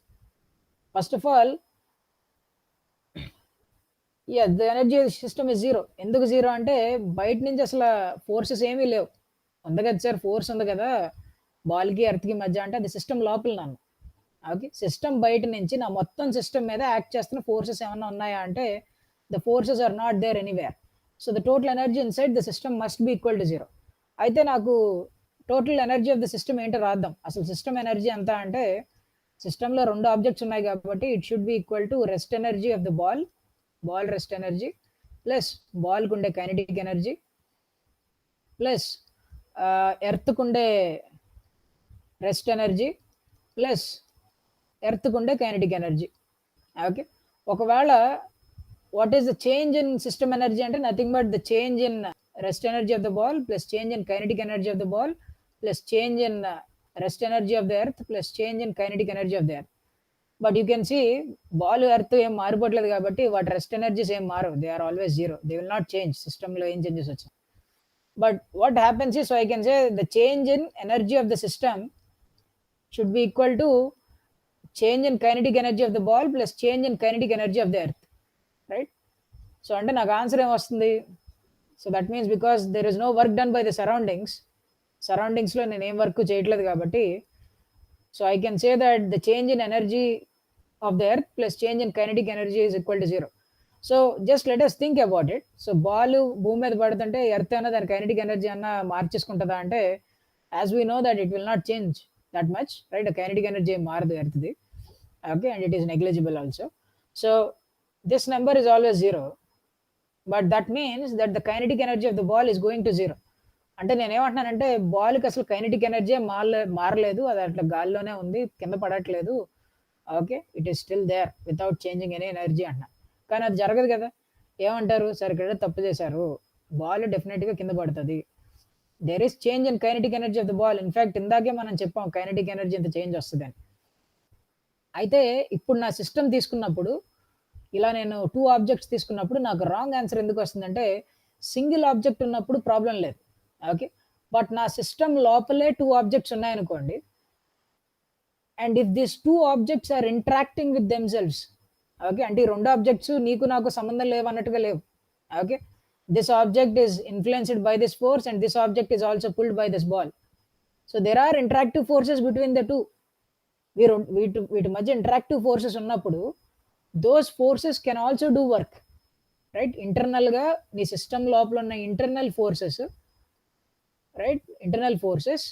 First of all, the energy system is zero. ఎందుకు zero అంటే బయట నుంచి అసలు forces ఏమీ లేవు. ఉంది కదా సార్, ఫోర్స్ ఉంది కదా బాల్కి ఎర్త్కి మధ్య అంటే అది సిస్టమ్ లోపల నన్ను. ఓకే. సిస్టమ్ బయట నుంచి నా మొత్తం సిస్టమ్ మీద యాక్ట్ చేస్తున్న ఫోర్సెస్ ఏమన్నా ఉన్నాయా అంటే the forces are not there anywhere. So the total energy inside the system must be equal to zero. అయితే నాకు total energy of the system ఏంటో రాద్దాం. అసలు సిస్టమ్ ఎనర్జీ ఎంత అంటే, సిస్టంలో రెండు ఆబ్జెక్ట్స్ ఉన్నాయి కాబట్టి it should be equal to rest energy of the ball rest energy plus బాల్కు ఉండే కైనెటిక్ ఎనర్జీ ప్లస్ ఎర్త్కు ఉండే రెస్ట్ ఎనర్జీ ప్లస్ ఎర్త్కు ఉండే కైనెటిక్ ఎనర్జీ. ఓకే. ఒకవేళ what is the change in system energy అంటే nothing but the change in rest energy of the ball plus change in kinetic energy of the ball plus change in rest energy of the earth plus change in kinetic energy of the earth. But you can see ball earth ఏం మారిపోవట్లేదు కాబట్టి వాటి rest energies ఏం మారవు. They are always zero. They will not change. సిస్టంలో ఏం changes వచ్చాయి. But what happens is, so I can say the change in energy of the system should be equal to change in kinetic energy of the ball plus change in kinetic energy of the earth. Right. So అంటే నాకు answer ఏమొస్తుంది? So that means because there is no work done by the సరౌండింగ్స్లో నేను ఏం work చేయట్లేదు కాబట్టి, so I can say that the change in energy of the earth plus change in kinetic energy is equal to zero. So just let us think about it. So ball భూమి మీద పడుతుంటే earth అన్న దాని kinetic energy అన్న మార్చేసుకుంటదా అంటే, as we know that it will not change that much, right? Kinetic energy ఏం మారదు ఎర్త్‌ది. Okay. And it is negligible also. So this number is always 0. But that means that the kinetic energy of the ball is going to 0. అంటే నేనేమంటున్నానంటే బాల్‌కి అసలు kinetic energy మారలేదు. అది అట్లా గాల్లోనే ఉంది. కింద పడట్లేదు. Okay. It is still there without changing any energy అంటున్నా. కానీ అది జరగదు కదా! ఏమంటారు? సరే ఇక్కడ తప్పు చేశారు. బాల్ డెఫినిట్‌గా కింద పడతది. There is change in kinetic energy of the ball. In fact ఇందాకే మనం చెప్పాం కైనెటిక్ ఎనర్జీ ఇంత చేంజ్ వస్తదని. అయితే ఇప్పుడు నా సిస్టమ్ తీసుకున్నప్పుడు, ఇలా నేను 2 ఆబ్జెక్ట్స్ తీసుకున్నప్పుడు నాకు రాంగ్ ఆన్సర్ ఎందుకు వస్తుందంటే, సింగిల్ ఆబ్జెక్ట్ ఉన్నప్పుడు ప్రాబ్లమ్ లేదు. ఓకే. బట్ నా సిస్టమ్ లోపలే 2 ఆబ్జెక్ట్స్ ఉన్నాయనుకోండి. And if this 2 objects are interacting with themselves. Okay. అంటే ఈ 2 ఆబ్జెక్ట్స్ నీకు నాకు సంబంధం లేవన్నట్టుగా లేవు. Okay. This object is influenced by this force and this object is also pulled by this ball. So there are interactive forces between the 2. వీటి మధ్య interactive forces ఉన్నప్పుడు those forces can also do work, right? ఇంటర్నల్‌గా నీ system లోపల ఉన్న internal forces, right? Internal forces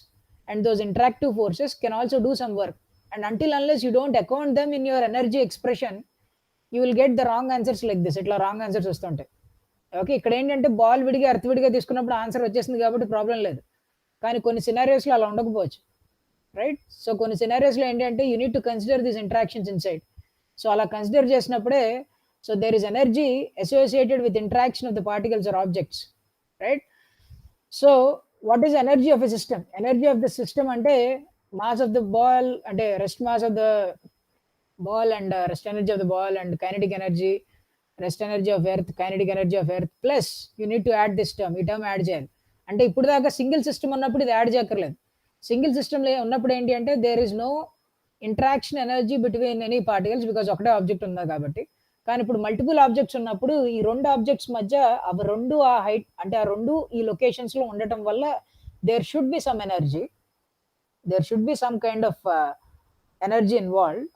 and those interactive forces can also do some work. And until unless you don't account them in your energy expression, you will get the wrong answers like this. ఇట్లా wrong answers వస్తుంటాయి. Okay. ఇక్కడ ఏంటంటే ball విడిగా earth విడిగా తీసుకున్నప్పుడు answer వచ్చేసింది కాబట్టి problem లేదు. కానీ కొన్ని సినారియోస్‌లో అలా ఉండకపోవచ్చు, రైట్? సో కొన్ని సినారియోస్‌లో ఏంటంటే you need to consider these interactions inside. So అలా కన్సిడర్ చేసినప్పుడే so there is energy associated with interaction of the particles or objects, right? So what is energy of a system? Energy of the system అంటే mass of the ball, అంటే rest mass of the ball and rest energy of the ball and kinetic energy, rest energy of earth, kinetic energy of earth plus you need to add this term. ఈ term add చేయాలి. అంటే ఇప్పుడు దాకా single system ఉన్నప్పుడు ఇది add చేయక్కర్లేదు. Single system ఉన్నప్పుడు ఏంటి అంటే there is no interaction energy between any particles because ఒకటే ఆబ్జెక్ట్ ఉంది కాబట్టి. కానీ ఇప్పుడు మల్టిపుల్ ఆబ్జెక్ట్స్ ఉన్నప్పుడు ఈ 2 ఆబ్జెక్ట్స్ మధ్య అవి 2 ఆ హైట్, అంటే ఆ 2 ఈ లొకేషన్స్‌లో ఉండటం వల్ల there should be some energy. There should be some kind of energy involved.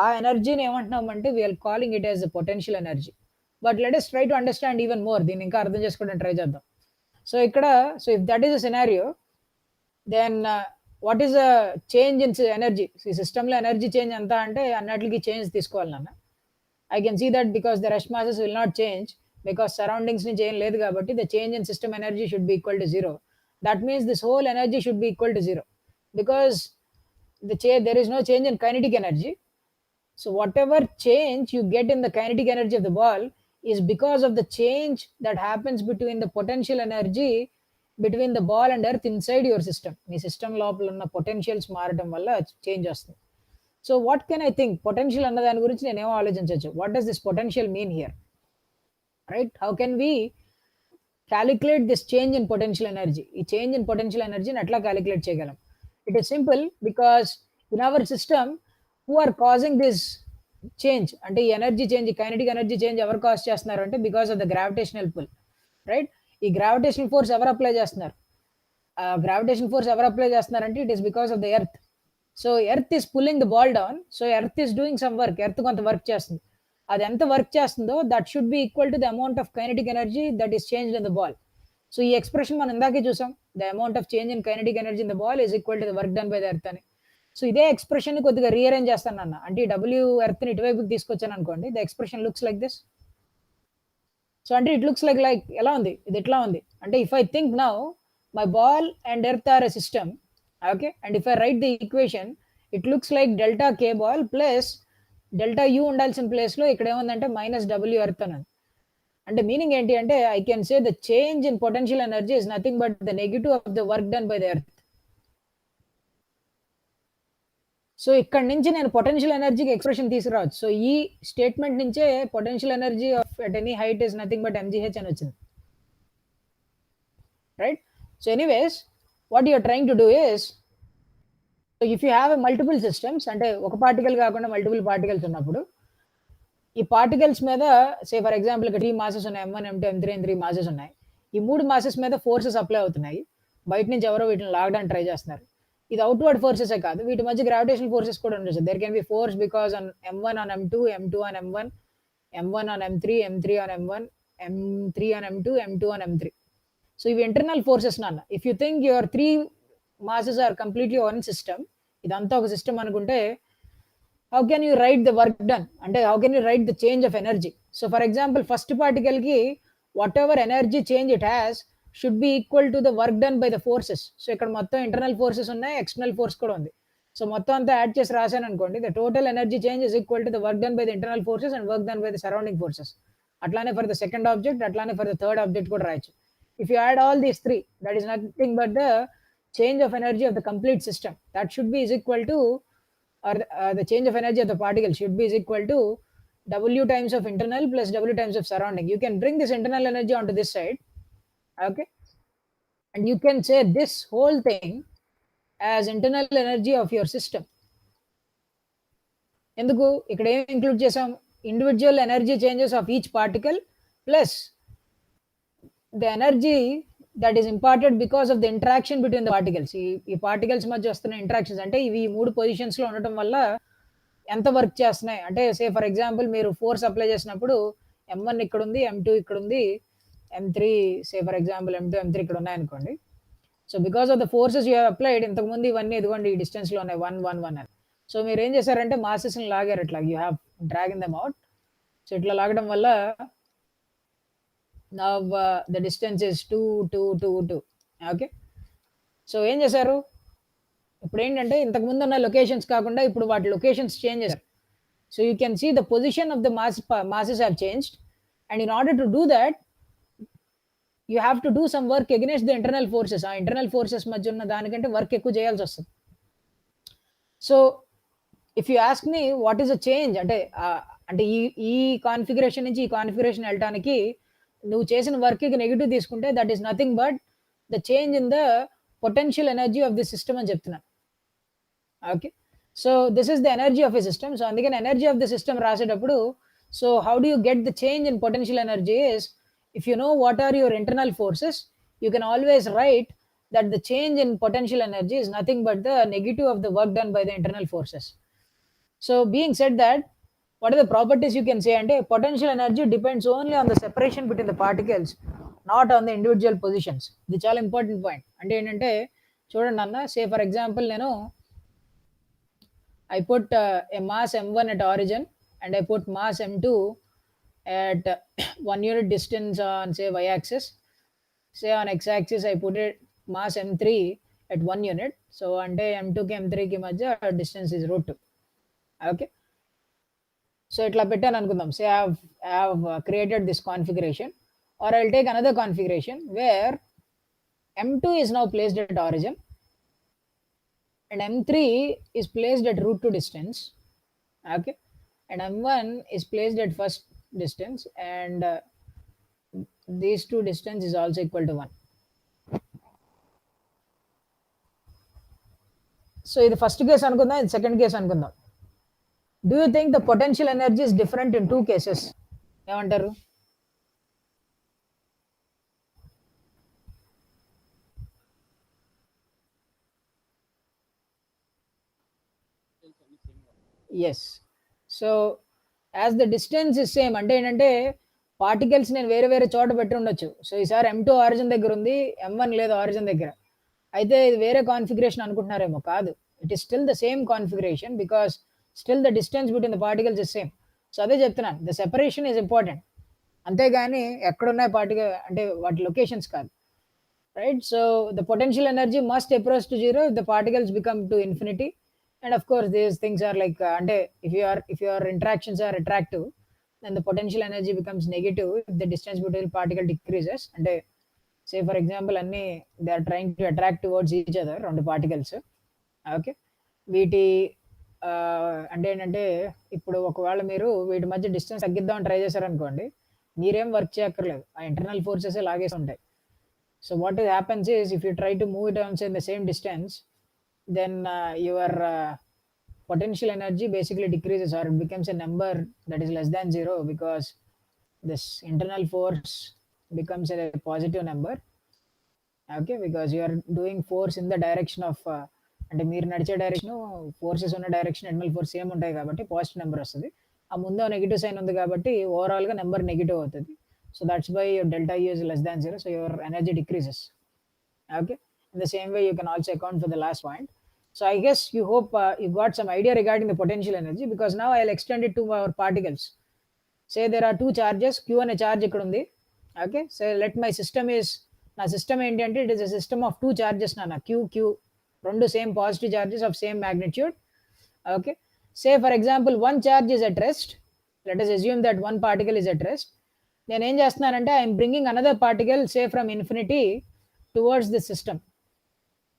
ఆ ఎనర్జీని ఏమంటున్నామంటే we are calling it as a potential energy. But let us try to understand even more. దీన్ని ఇంకా అర్థం చేసుకోవడానికి ట్రై చేద్దాం. సో ఇక్కడ if that is a scenario, then what is the change in energy? ఈ సిస్టమ్‌లో ఎనర్జీ చేంజ్ ఎంత అంటే అన్నిట్లికి చేంజ్ తీసుకోవాలి నాన్న. I can see that because the rest masses will not change because surroundings నుంచి ఏం లేదు కాబట్టి the change in system energy should be equal to 0. That means this whole energy should be equal to 0 because there is no change in kinetic energy. So whatever change you get in the kinetic energy of the ball is because of the change that happens between the potential energy between the ball and earth inside your system. మీ system లోపల ఉన్న potentials మారడం వల్ల change వస్తుంది. So what can I think? Potential అన్న దాని గురించి నేనేమో ఆలోచించవచ్చు. What does this potential mean here, right? How can we calculate this change in potential energy? ఈ చేంజ్ ఇన్ పొటెన్షియల్ ఎనర్జీని ఎట్లా క్యాలిక్యులేట్ చేయగలం? It is simple because in our system who are causing this change, అంటే ఈ energy change, kinetic energy change ఎవరు cause చేస్తున్నారు అంటే because of the gravitational pull, right? ఈ గ్రావిటేషనల్ ఫోర్స్ ఎవరు అప్లై చేస్తున్నారు? గ్రావిటేషన్ ఫోర్స్ ఎవరు అప్లై చేస్తున్నారంటే it is because of the earth. So earth is pulling the ball down. So earth is doing some work. Earth కొంత work చేస్తుంది. అది ఎంత work చేస్తుందో that should be equal to the amount of kinetic energy that is changed in the ball. So ఈ expression మనం ఇందాకే చూసాం. The amount of change in kinetic energy in the ball is equal to the work done by the earth అని. So ఇదే expression కొద్దిగా rearrange చేస్తాను అన్న. అంటే ఈ డబ్ల్యూ ఎర్త్ని ఇటువైపుకి తీసుకొచ్చాను అనుకోండి. The expression looks like this. So అంటే ఇట్ లుక్స్ లైక్ ఎలా ఉంది? ఇది ఎట్లా ఉంది అంటే if I think now my ball and earth are a system, okay, and if I write the equation it looks like delta K ball plus delta U ఉండాల్సిన ప్లేస్లో ఇక్కడ ఏముందంటే మైనస్ డబ్ల్యూ ఎర్త్ అని. అంటే మీనింగ్ ఏంటి అంటే I can say the change in potential energy is nothing but the negative of the work done by the earth. So ఇక్కడ నుంచి నేను పొటెన్షియల్ ఎనర్జీకి ఎక్స్ప్రెషన్ తీసుకురావచ్చు. సో ఈ స్టేట్మెంట్ నుంచే potential energy of at any height is nothing but mgh అని వచ్చింది, right? So anyways what you're trying to do is, so if you have multiple systems, అంటే ఒక పార్టికల్ కాకుండా మల్టిపుల్ పార్టికల్స్ ఉన్నప్పుడు ఈ పార్టికల్స్ మీద సే ఫర్ ఎగ్జాంపుల్ ఇక్కడ 3 masses ఉన్నాయి, M1 M2 M3 అని 3 మాసెస్ ఉన్నాయి. ఈ 3 మాసెస్ మీద ఫోర్సెస్ అప్లై అవుతున్నాయి. బయట నుంచి ఎవరో వీటిని లాగడానికి ట్రై చేస్తున్నారు. ఇది అవుట్వర్డ్ ఫోర్సెసే కాదు, వీటి మధ్య గ్రావిటేషనల్ ఫోర్సెస్ కూడా ఉండొచ్చు. There can be force because on M1 ఆన్ M2, M2 ఆన్ M1, M1 on M3, M3 on M1, M3 on M2, M2 on M3. So ఇవి ఇంటర్నల్ ఫోర్సెస్ నాన్న. If you think your 3 masses are completely one system, ఇదంతా ఒక system అనుకుంటే, how can you write the work done? అంటే how can you write the change of energy? So for example, first particle ki whatever energy change it has should be equal to the work done by the forces. So ఇక్కడ మొత్తం internal forces ఉన్నాయి, external force కూడా ఉంది. So మొత్తం అంతా add చేసి రాశాను అనుకోండి, the total energy change is equal to the work done by the internal forces and work done by the surrounding forces. అట్లానే ఫర్ ద సెకండ్ ఆబ్జెక్ట్, అట్లానే ఫర్ ద థర్డ్ ఆబ్జెక్ట్ కూడా రాయొచ్చు. If you add all these three, that is nothing but the change of energy of the complete system. That should be is equal to, or the change of energy of the particle should be is equal to W times of internal plus W times of surrounding. You can bring this internal energy onto this side, okay, and you can say this whole thing as internal energy of your system. ఎందుకు ఇక్కడ ఏం include చేసాం? Individual energy changes of each particle plus the energy that is imparted because of the interaction between the particles. ఈ particles మధ్య వస్తున్న interactions, అంటే ఇవి 3 పొజిషన్స్లో ఉండటం వల్ల ఎంత వర్క్ చేస్తున్నాయి అంటే, సే ఫర్ ఎగ్జాంపుల్ మీరు ఫోర్స్ అప్లై చేసినప్పుడు M1 ఇక్కడ ఉంది, M2 ఇక్కడ ఉంది, M3 say for example M2 M3 ఇక్కడ ఉన్నాయి అనుకోండి. So because of the forces you have applied, ఇంతకుముందు ఇవన్నీ ఇదిగోండి ఈ డిస్టెన్స్లో ఉన్నాయి 1 1 1 అని. సో మీరు ఏం చేశారంటే మాసెస్ని లాగారు ఇట్లా, you have dragon them out. So ఇట్లా లాగడం వల్ల now the distance is 2 2 2 2. Okay, so ఏం చేశారు ఇప్పుడు ఏంటంటే, ఇంతకు ముందు ఉన్న లొకేషన్స్ కాకుండా ఇప్పుడు వాటి లొకేషన్స్ చేంజ్ చేశారు. So you can see the position of the masses have changed, and in order to do that you have to do some work against the internal forces. ఆ ఇంటర్నల్ ఫోర్సెస్ మధ్య ఉన్న దానికంటే work ఎక్కువ చేయాల్సి వస్తుంది. So if you ask me what is a change అంటే, అంటే ఈ కాన్ఫిగరేషన్ నుంచి ఈ కాన్ఫిగరేషన్ వెళ్ళడానికి నువ్వు చేసిన వర్క్కి నెగిటివ్ తీసుకుంటే, that is nothing but the change in the potential energy of the system అని చెప్తున్నాను. Okay, so this is the energy of a system. So అందుకని ఎనర్జీ ఆఫ్ ద సిస్టమ్ రాసేటప్పుడు, so how do you get the change in potential energy is, if you know what are your internal forces, you can always write that the change in potential energy is nothing but the negative of the work done by the internal forces. So being said that, what are the properties you can say? And potential energy depends only on the separation between the particles, not on the individual positions. This is చాలా important point. అంటే ఏంటంటే చూడండి అన్న, సే for example నేను I put a mass M1 at origin and I put mass M2 at 1 unit distance on say y-axis. Say on x-axis I put it mass M3 at 1 unit. So ante M2 ki M3 ki madhya distance is √2. Okay. So itla pettanu anukundam. Say I have created this configuration, or I'll take another configuration where M2 is now placed at origin and M3 is placed at √2 distance. Okay. And M1 is placed at first distance, and these two distance is also equal to 1. So ఇది first case అనుకుందాం, ఇది second case అనుకుందాం. Do you think the potential energy is different in 2 cases? ఏమంటారు? Yes. So as the distance is same, అంటే ఏంటంటే particles నేను వేరే వేరే చోట పెట్టి ఉండొచ్చు. సో ఈసారి M2 ఆరిజిన్ దగ్గర ఉంది, M1 లేదు ఆరిజిన్ దగ్గర. అయితే ఇది వేరే కాన్ఫిగరేషన్ అనుకుంటున్నారేమో, కాదు. It is still the same configuration because still the distance between the particles is same. So అదే చెప్తున్నాను, ద సెపరేషన్ ఈజ్ ఇంపార్టెంట్, అంతేగాని ఎక్కడున్నాయి పార్టికల్ అంటే వాటి లొకేషన్స్ కాదు. Right. So the potential energy must approach to 0 if the particles become to infinity. And of course these things are like అంటే if your interactions are attractive, then the potential energy becomes negative if the distance between particle decreases. అంటే say for example అన్ని they are trying to attract towards each other, రెండు particles. Okay, వీటి అంటే ఏంటంటే ఇప్పుడు ఒకవేళ మీరు వీటి మధ్య డిస్టెన్స్ తగ్గిద్దామని ట్రై చేశారనుకోండి, మీరేం వర్క్ చేయక్కర్లేదు, ఆ ఇంటర్నల్ ఫోర్సెస్ లాగేసి ఉంటాయి. So what happens is, if you try to move it on in the same distance, then your potential energy basically decreases, or it becomes a number that is less than 0, because this internal force becomes a positive number. Okay, because you are doing force in the direction of అంటే మీరు నడిచే direction, forces ఉన్న direction, internal force same ఉంటాయి కాబట్టి positive number వస్తుంది. ఆ ముందు negative sign ఉంది కాబట్టి ఓవరాల్‌గా నంబర్ నెగెటివ్ అవుతది. So that's why your delta U is less than 0. So your energy decreases. Okay. In the same way, you can also account for the last point. So I guess you hope you got some idea regarding the potential energy, because now I'll extend it to our particles. Say there are two charges, Q and a charge ఇక్కడ ఉంది. Okay. So let my system is, నా system ఏంటి అంటే it is a system of two charges నాన్న, Q రెండు same positive charges of same magnitude. Okay. Say for example one charge is at rest. Let us assume that one particle is at rest. నేను ఏం చేస్తున్నానంటే I'm bringing another particle say from infinity towards the system.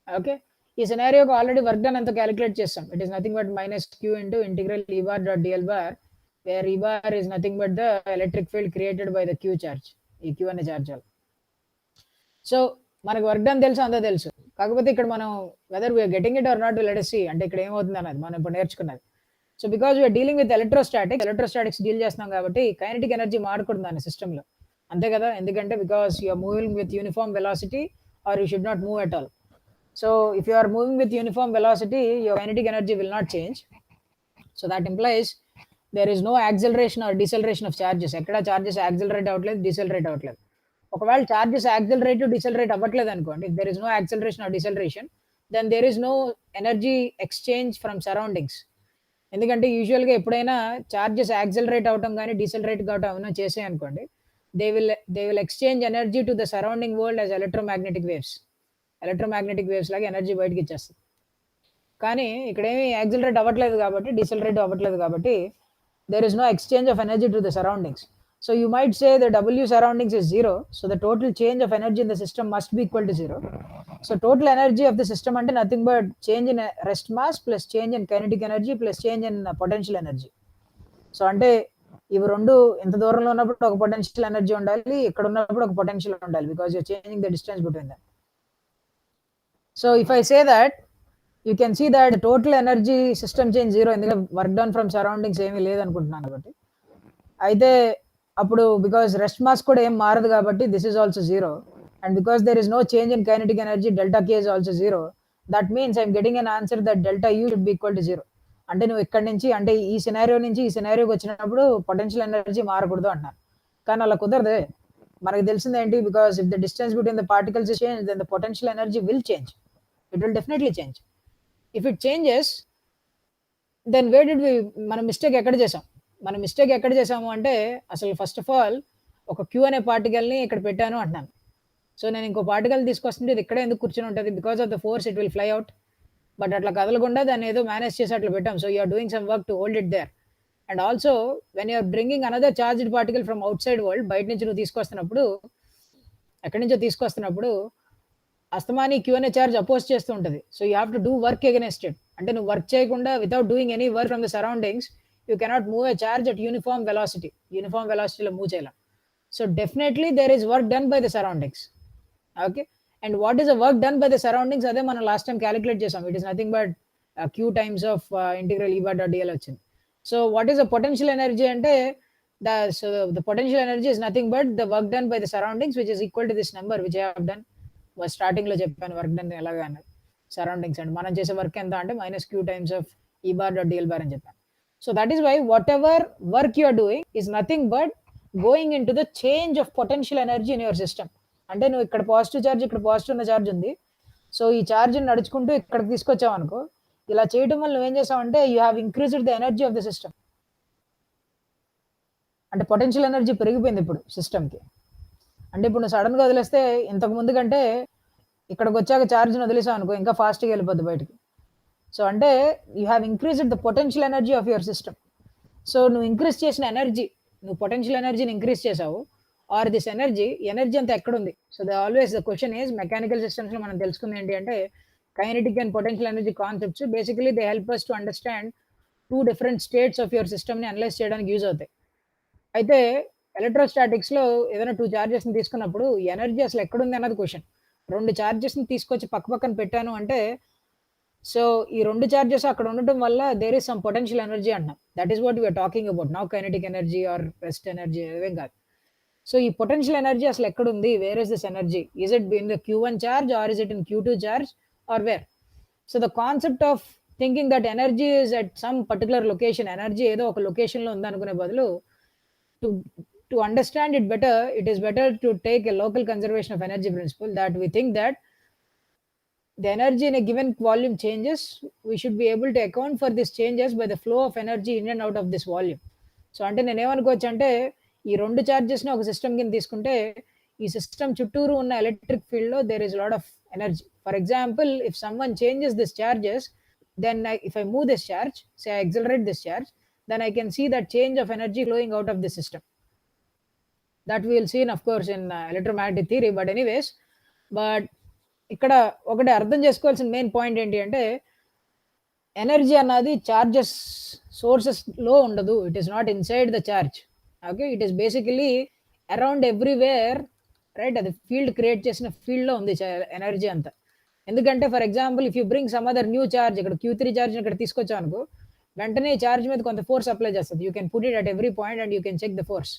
Okay. ఈ సినారియోకి already work done అంతా calculate చేస్తాం. It is nothing but minus q into integral E bar dot dl bar, where E bar is nothing but the electric field created by the q charge, ఈ q అనే charge వల్ల. So మనకు work done తెలుసు, అంతా తెలుసు. కాకపోతే ఇక్కడ మనం whether we're getting it are not let us see, అంటే ఇక్కడ ఏమవుతుంది అన్నది మనం ఇప్పుడు నేర్చుకున్నది. So because we're dealing with electrostatics deal చేస్తున్నాం కాబట్టి కైనెటిక్ ఎనర్జీ మారకూడదు దాని సిస్టంలో, అంతే కదా. ఎందుకంటే because you're moving with uniform velocity or you should not move at all. So if you are moving with uniform velocity, your kinetic energy will not change. So that implies there is no acceleration or deceleration of charges. ekkada charges accelerate avutledu, decelerate avutledu. ఒకవేళ charges accelerate decelerate అవ్వట్లేదు అనుకోండి, if there is no acceleration or deceleration, then there is no energy exchange from surroundings. ఎందుకంటే యూజువల్గా ఎప్పుడైనా charges accelerate అవటం కానీ డీసెలరేట్ కావటం ఏమైనా చేసాయి అనుకోండి, they will exchange energy to the surrounding world as electromagnetic waves లాగా ఎనర్జీ బయటకి ఇచ్చేస్తుంది. కానీ ఇక్కడ ఏమి యాక్సిలరేట్ అవ్వట్లేదు కాబట్టి, డీసెలరేట్ అవ్వట్లేదు కాబట్టి there is no exchange of energy to the surroundings. So you might say the W surroundings is 0. So the total change of energy in the system must be equal to 0. So total energy of the system అంటే nothing but change in rest mass plus change in kinetic energy plus change in potential energy. So అంటే ఇవి రెండు ఎంత దూరంలో ఉన్నప్పుడు ఒక potential energy ఉండాలి, ఇక్కడ ఉన్నప్పుడు ఒక పొటెన్షియల్ ఉండాలి, because you're changing the distance between them. So if I say that, you can see that the total energy system change 0, ఎందుకంటే వర్క్ డన్ ఫ్రమ్ సరౌండింగ్స్ ఏమీ లేదనుకుంటున్నాను కాబట్టి. అయితే అప్పుడు బికాస్ రెస్ట్ మాస్ కూడా ఏం మారదు కాబట్టి this is also 0, and because there is no change in kinetic energy, delta K is also 0. That means I'm getting an answer that delta U should be equal to 0. అంటే నువ్వు ఇక్కడ నుంచి, అంటే ఈ సినారియో నుంచి ఈ సినారియోకి వచ్చినప్పుడు పొటెన్షియల్ ఎనర్జీ మారకూడదు అంటున్నాను. కానీ అలా కుదరదే. మనకు తెలిసింది ఏంటి, because if the distance between the particles is change, then the potential energy will change. It will definitely change. If it changes, then where did we, మన మిస్టేక్ ఎక్కడ చేసాము అంటే, అసలు ఫస్ట్ ఆఫ్ ఆల్ ఒక క్యూ అనే పార్టికల్ని ఇక్కడ పెట్టాను అంటున్నాను. సో నేను ఇంకో పార్టికల్ తీసుకొస్తుంటే ఇది ఇక్కడే ఎందుకు కూర్చొని ఉంటుంది, because of the force it will fly out. But అట్లా కదలకుండా దాన్ని ఏదో మేనేజ్ చేసి అట్లా పెట్టాం. So you're doing some work to hold it there. And also when you're bringing another charged particle from outside world, బయట నుంచి నువ్వు తీసుకొస్తున్నప్పుడు, ఎక్కడి నుంచో తీసుకొస్తున్నప్పుడు అస్తమాని క్యూ అనే చార్జ్ అపోజ్ చేస్తూ ఉంటుంది. So you have to do work against it. అంటే నువ్వు వర్క్ చేయకుండా, without doing any work from the surroundings, you cannot move a charge at uniform వెలాసిటీలో మూవ్ చేయలేం. So definitely there is work done by the surroundings. Okay. And what is the work done by the surroundings, అదే మనం last time calculate చేసాం. It is nothing but Q times of integral E bar dot D L వచ్చింది. So what is the potential energy అంటే, the potential energy is nothing but the work done by the surroundings, which is equal to this number which I have done. Starting లో చెప్పాను work done ఎలాగా అన్నది. Surroundings and మనం చేసే work ఎంత అంటే minus Q times of E bar dot dl bar అని చెప్పాను. So that is why whatever work you are doing is nothing but going into the change of potential energy in your system. అంటే నువ్వు ఇక్కడ positive charge, ఇక్కడ positive ఉన్న charge ఉంది. So ఈ చార్జ్ని నడుచుకుంటూ ఇక్కడికి తీసుకొచ్చావు అనుకో, ఇలా చేయడం వల్ల నువ్వేం చేసావంటే you have increased the energy of the system. అంటే పొటెన్షియల్ ఎనర్జీ పెరిగిపోయింది ఇప్పుడు సిస్టమ్కి. అంటే ఇప్పుడు నువ్వు సడన్గా వదిలేస్తే, ఇంతకు ముందు కంటే ఇక్కడికి వచ్చాక ఛార్జ్ని వదిలేసావు అనుకో, ఇంకా ఫాస్ట్గా వెళ్ళిపోద్ది బయటికి. సో అంటే you have increased the potential energy of your system. So నువ్వు ఇంక్రీజ్ చేసిన ఎనర్జీ, నువ్వు పొటెన్షియల్ ఎనర్జీని ఇంక్రీజ్ చేసావు, ఆర్ దిస్ ఎనర్జీ అంతా ఎక్కడుంది. So always the question is, mechanical సిస్టమ్స్లో మనం తెలుసుకుంది ఏంటి అంటే, kinetic and potential energy concepts basically they help us to understand 2 different states of your సిస్టమ్ని అనలైజ్ చేయడానికి యూజ్ అవుతాయి. అయితే ఎలక్ట్రోస్టాటిక్స్లో ఏదైనా 2 చార్జెస్ని తీసుకున్నప్పుడు ఎనర్జీ అసలు ఎక్కడుంది అన్నది క్వశ్చన్. 2 చార్జెస్ని తీసుకొచ్చి పక్కన పెట్టాను అంటే, సో ఈ 2 చార్జెస్ అక్కడ ఉండటం వల్ల there is some potential energy అంటున్నాం. That is what we are talking about now, kinetic energy or rest energy ఏవేం కాదు. సో ఈ పొటెన్షియల్ ఎనర్జీ అసలు ఎక్కడుంది, where is this energy, is it in the Q1 charge or is it in Q2 charge or where? So the concept of thinking that energy is at some particular location, energy ఏదో ఒక లొకేషన్‌లో ఉందనుకునే బదులు to to understand it better, it is better to take a local conservation of energy principle that we think that the energy in a given volume changes, we should be able to account for these changes by the flow of energy in and out of this volume. So అంటే నేనేమనుకోవచ్చు అంటే ఈ రెండు చార్జెస్ని ఒక system కింద తీసుకుంటే ఈ system చుట్టూరు ఉన్న ఎలక్ట్రిక్ ఫీల్డ్లో there is lot of energy. For example if someone changes this charges, then if I move this charge, say I accelerate this charge, then I can see that change of energy flowing out of the system. That we will see in, of course, in electromagnetic theory. But anyways, but ఇక్కడ ఒకటి అర్థం చేసుకోవాల్సిన main point ఏంటి అంటే energy అన్నది charges సోర్సెస్లో ఉండదు. It is not inside the charge. Okay, it is basically around everywhere, right? అది field create చేసిన ఫీల్డ్లో ఉంది ఎనర్జీ అంతా. ఎందుకంటే for example if you bring some other new charge, ఇక్కడ Q3 చార్జ్ ఇక్కడ తీసుకొచ్చావు అనుకో, వెంటనే ఈ చార్జ్ మీద కొంత ఫోర్స్ అప్లై చేస్తుంది. You can put it at every point and you can check the force.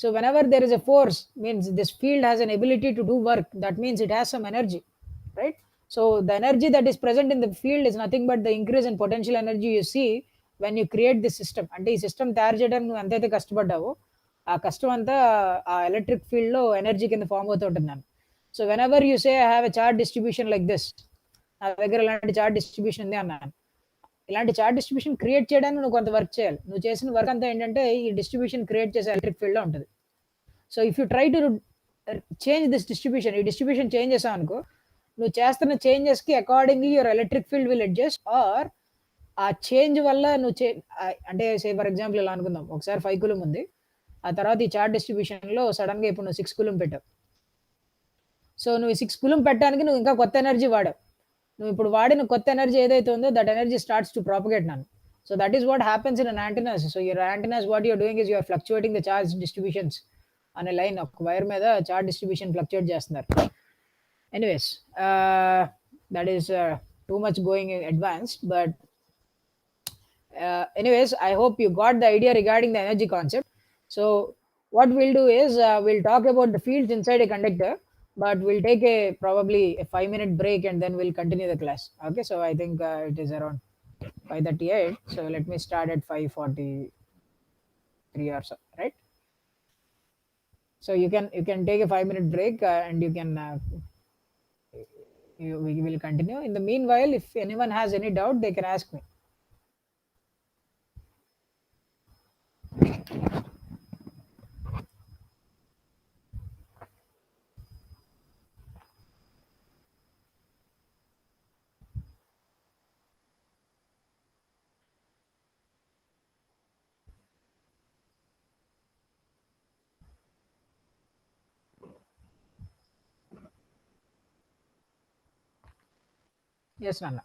So whenever there is a force, means this field has an ability to do work. That means it has some energy, right? So the energy that is present in the field is nothing but the increase in potential energy you see when you create this system. అంటే ఈ system తయారు చేయడానికి నువ్వు ఎంతైతే కష్టపడ్డావో ఆ కష్టం అంతా ఆ ఎలక్ట్రిక్ ఫీల్డ్లో ఎనర్జీ కింద ఫామ్ అవుతూ ఉంటున్నాను. So when ever you say I have a charge distribution like this, నా దగ్గర ఇలాంటి చార్జ్ డిస్ట్రిబ్యూషన్ ఉంది అన్నాను. ఇలాంటి చార్ట్ డిస్ట్రిబ్యూషన్ క్రియేట్ చేయడానికి నువ్వు కొంత వర్క్ చేయాలి. నువ్వు చేసిన వర్క్ అంతా ఏంటంటే ఈ డిస్ట్రిబ్యూషన్ క్రియేట్ చేసే ఎలక్ట్రిక్ ఫీల్డ్లో ఉంటుంది. So if you try to change this distribution, ఈ డిస్ట్రిబ్యూషన్ చేంజ్ చేసావు అనుకో, నువ్వు చేస్తున్న చేంజెస్కి accordingly your electric field will adjust. Or ఆ చేంజ్ వల్ల నువ్వు అంటే సే ఫర్ ఎగ్జాంపుల్ ఇలా అనుకుందాం, ఒకసారి 5 కూలం ఉంది, ఆ తర్వాత ఈ చార్ట్ డిస్ట్రిబ్యూషన్లో సడన్గా ఇప్పుడు నువ్వు 6 కూలం పెట్టావు. సో నువ్వు 6 కూలం పెట్టడానికి నువ్వు ఇంకా కొత్త ఎనర్జీ వాడావు. నువ్వు ఇప్పుడు వాడిన కొత్త ఎనర్జీ ఏదైతే ఉందో that energy starts to propagate నన్ను. So that is what happens in an antennas. So your antennas what you're doing is you're fluctuating the charge distributions అనే లైన్, ఒక వైర్ మీద చార్జ్ డిస్ట్రిబ్యూషన్ ఫ్లక్చుయేట్ చేస్తున్నారు. Anyways, that is too much going advanced, but anyways, I hope you got the idea regarding the energy concept. So what we'll do is we'll talk about the fields inside a conductor, but we'll take a probably a 5-minute break and then we'll continue the class. Okay, so I think it is around 5:38, so let me start at 5:43 or so, right? So you can take a 5-minute break and you can we will continue. In the meanwhile, if anyone has any doubt, they can ask me. Yes, Nana.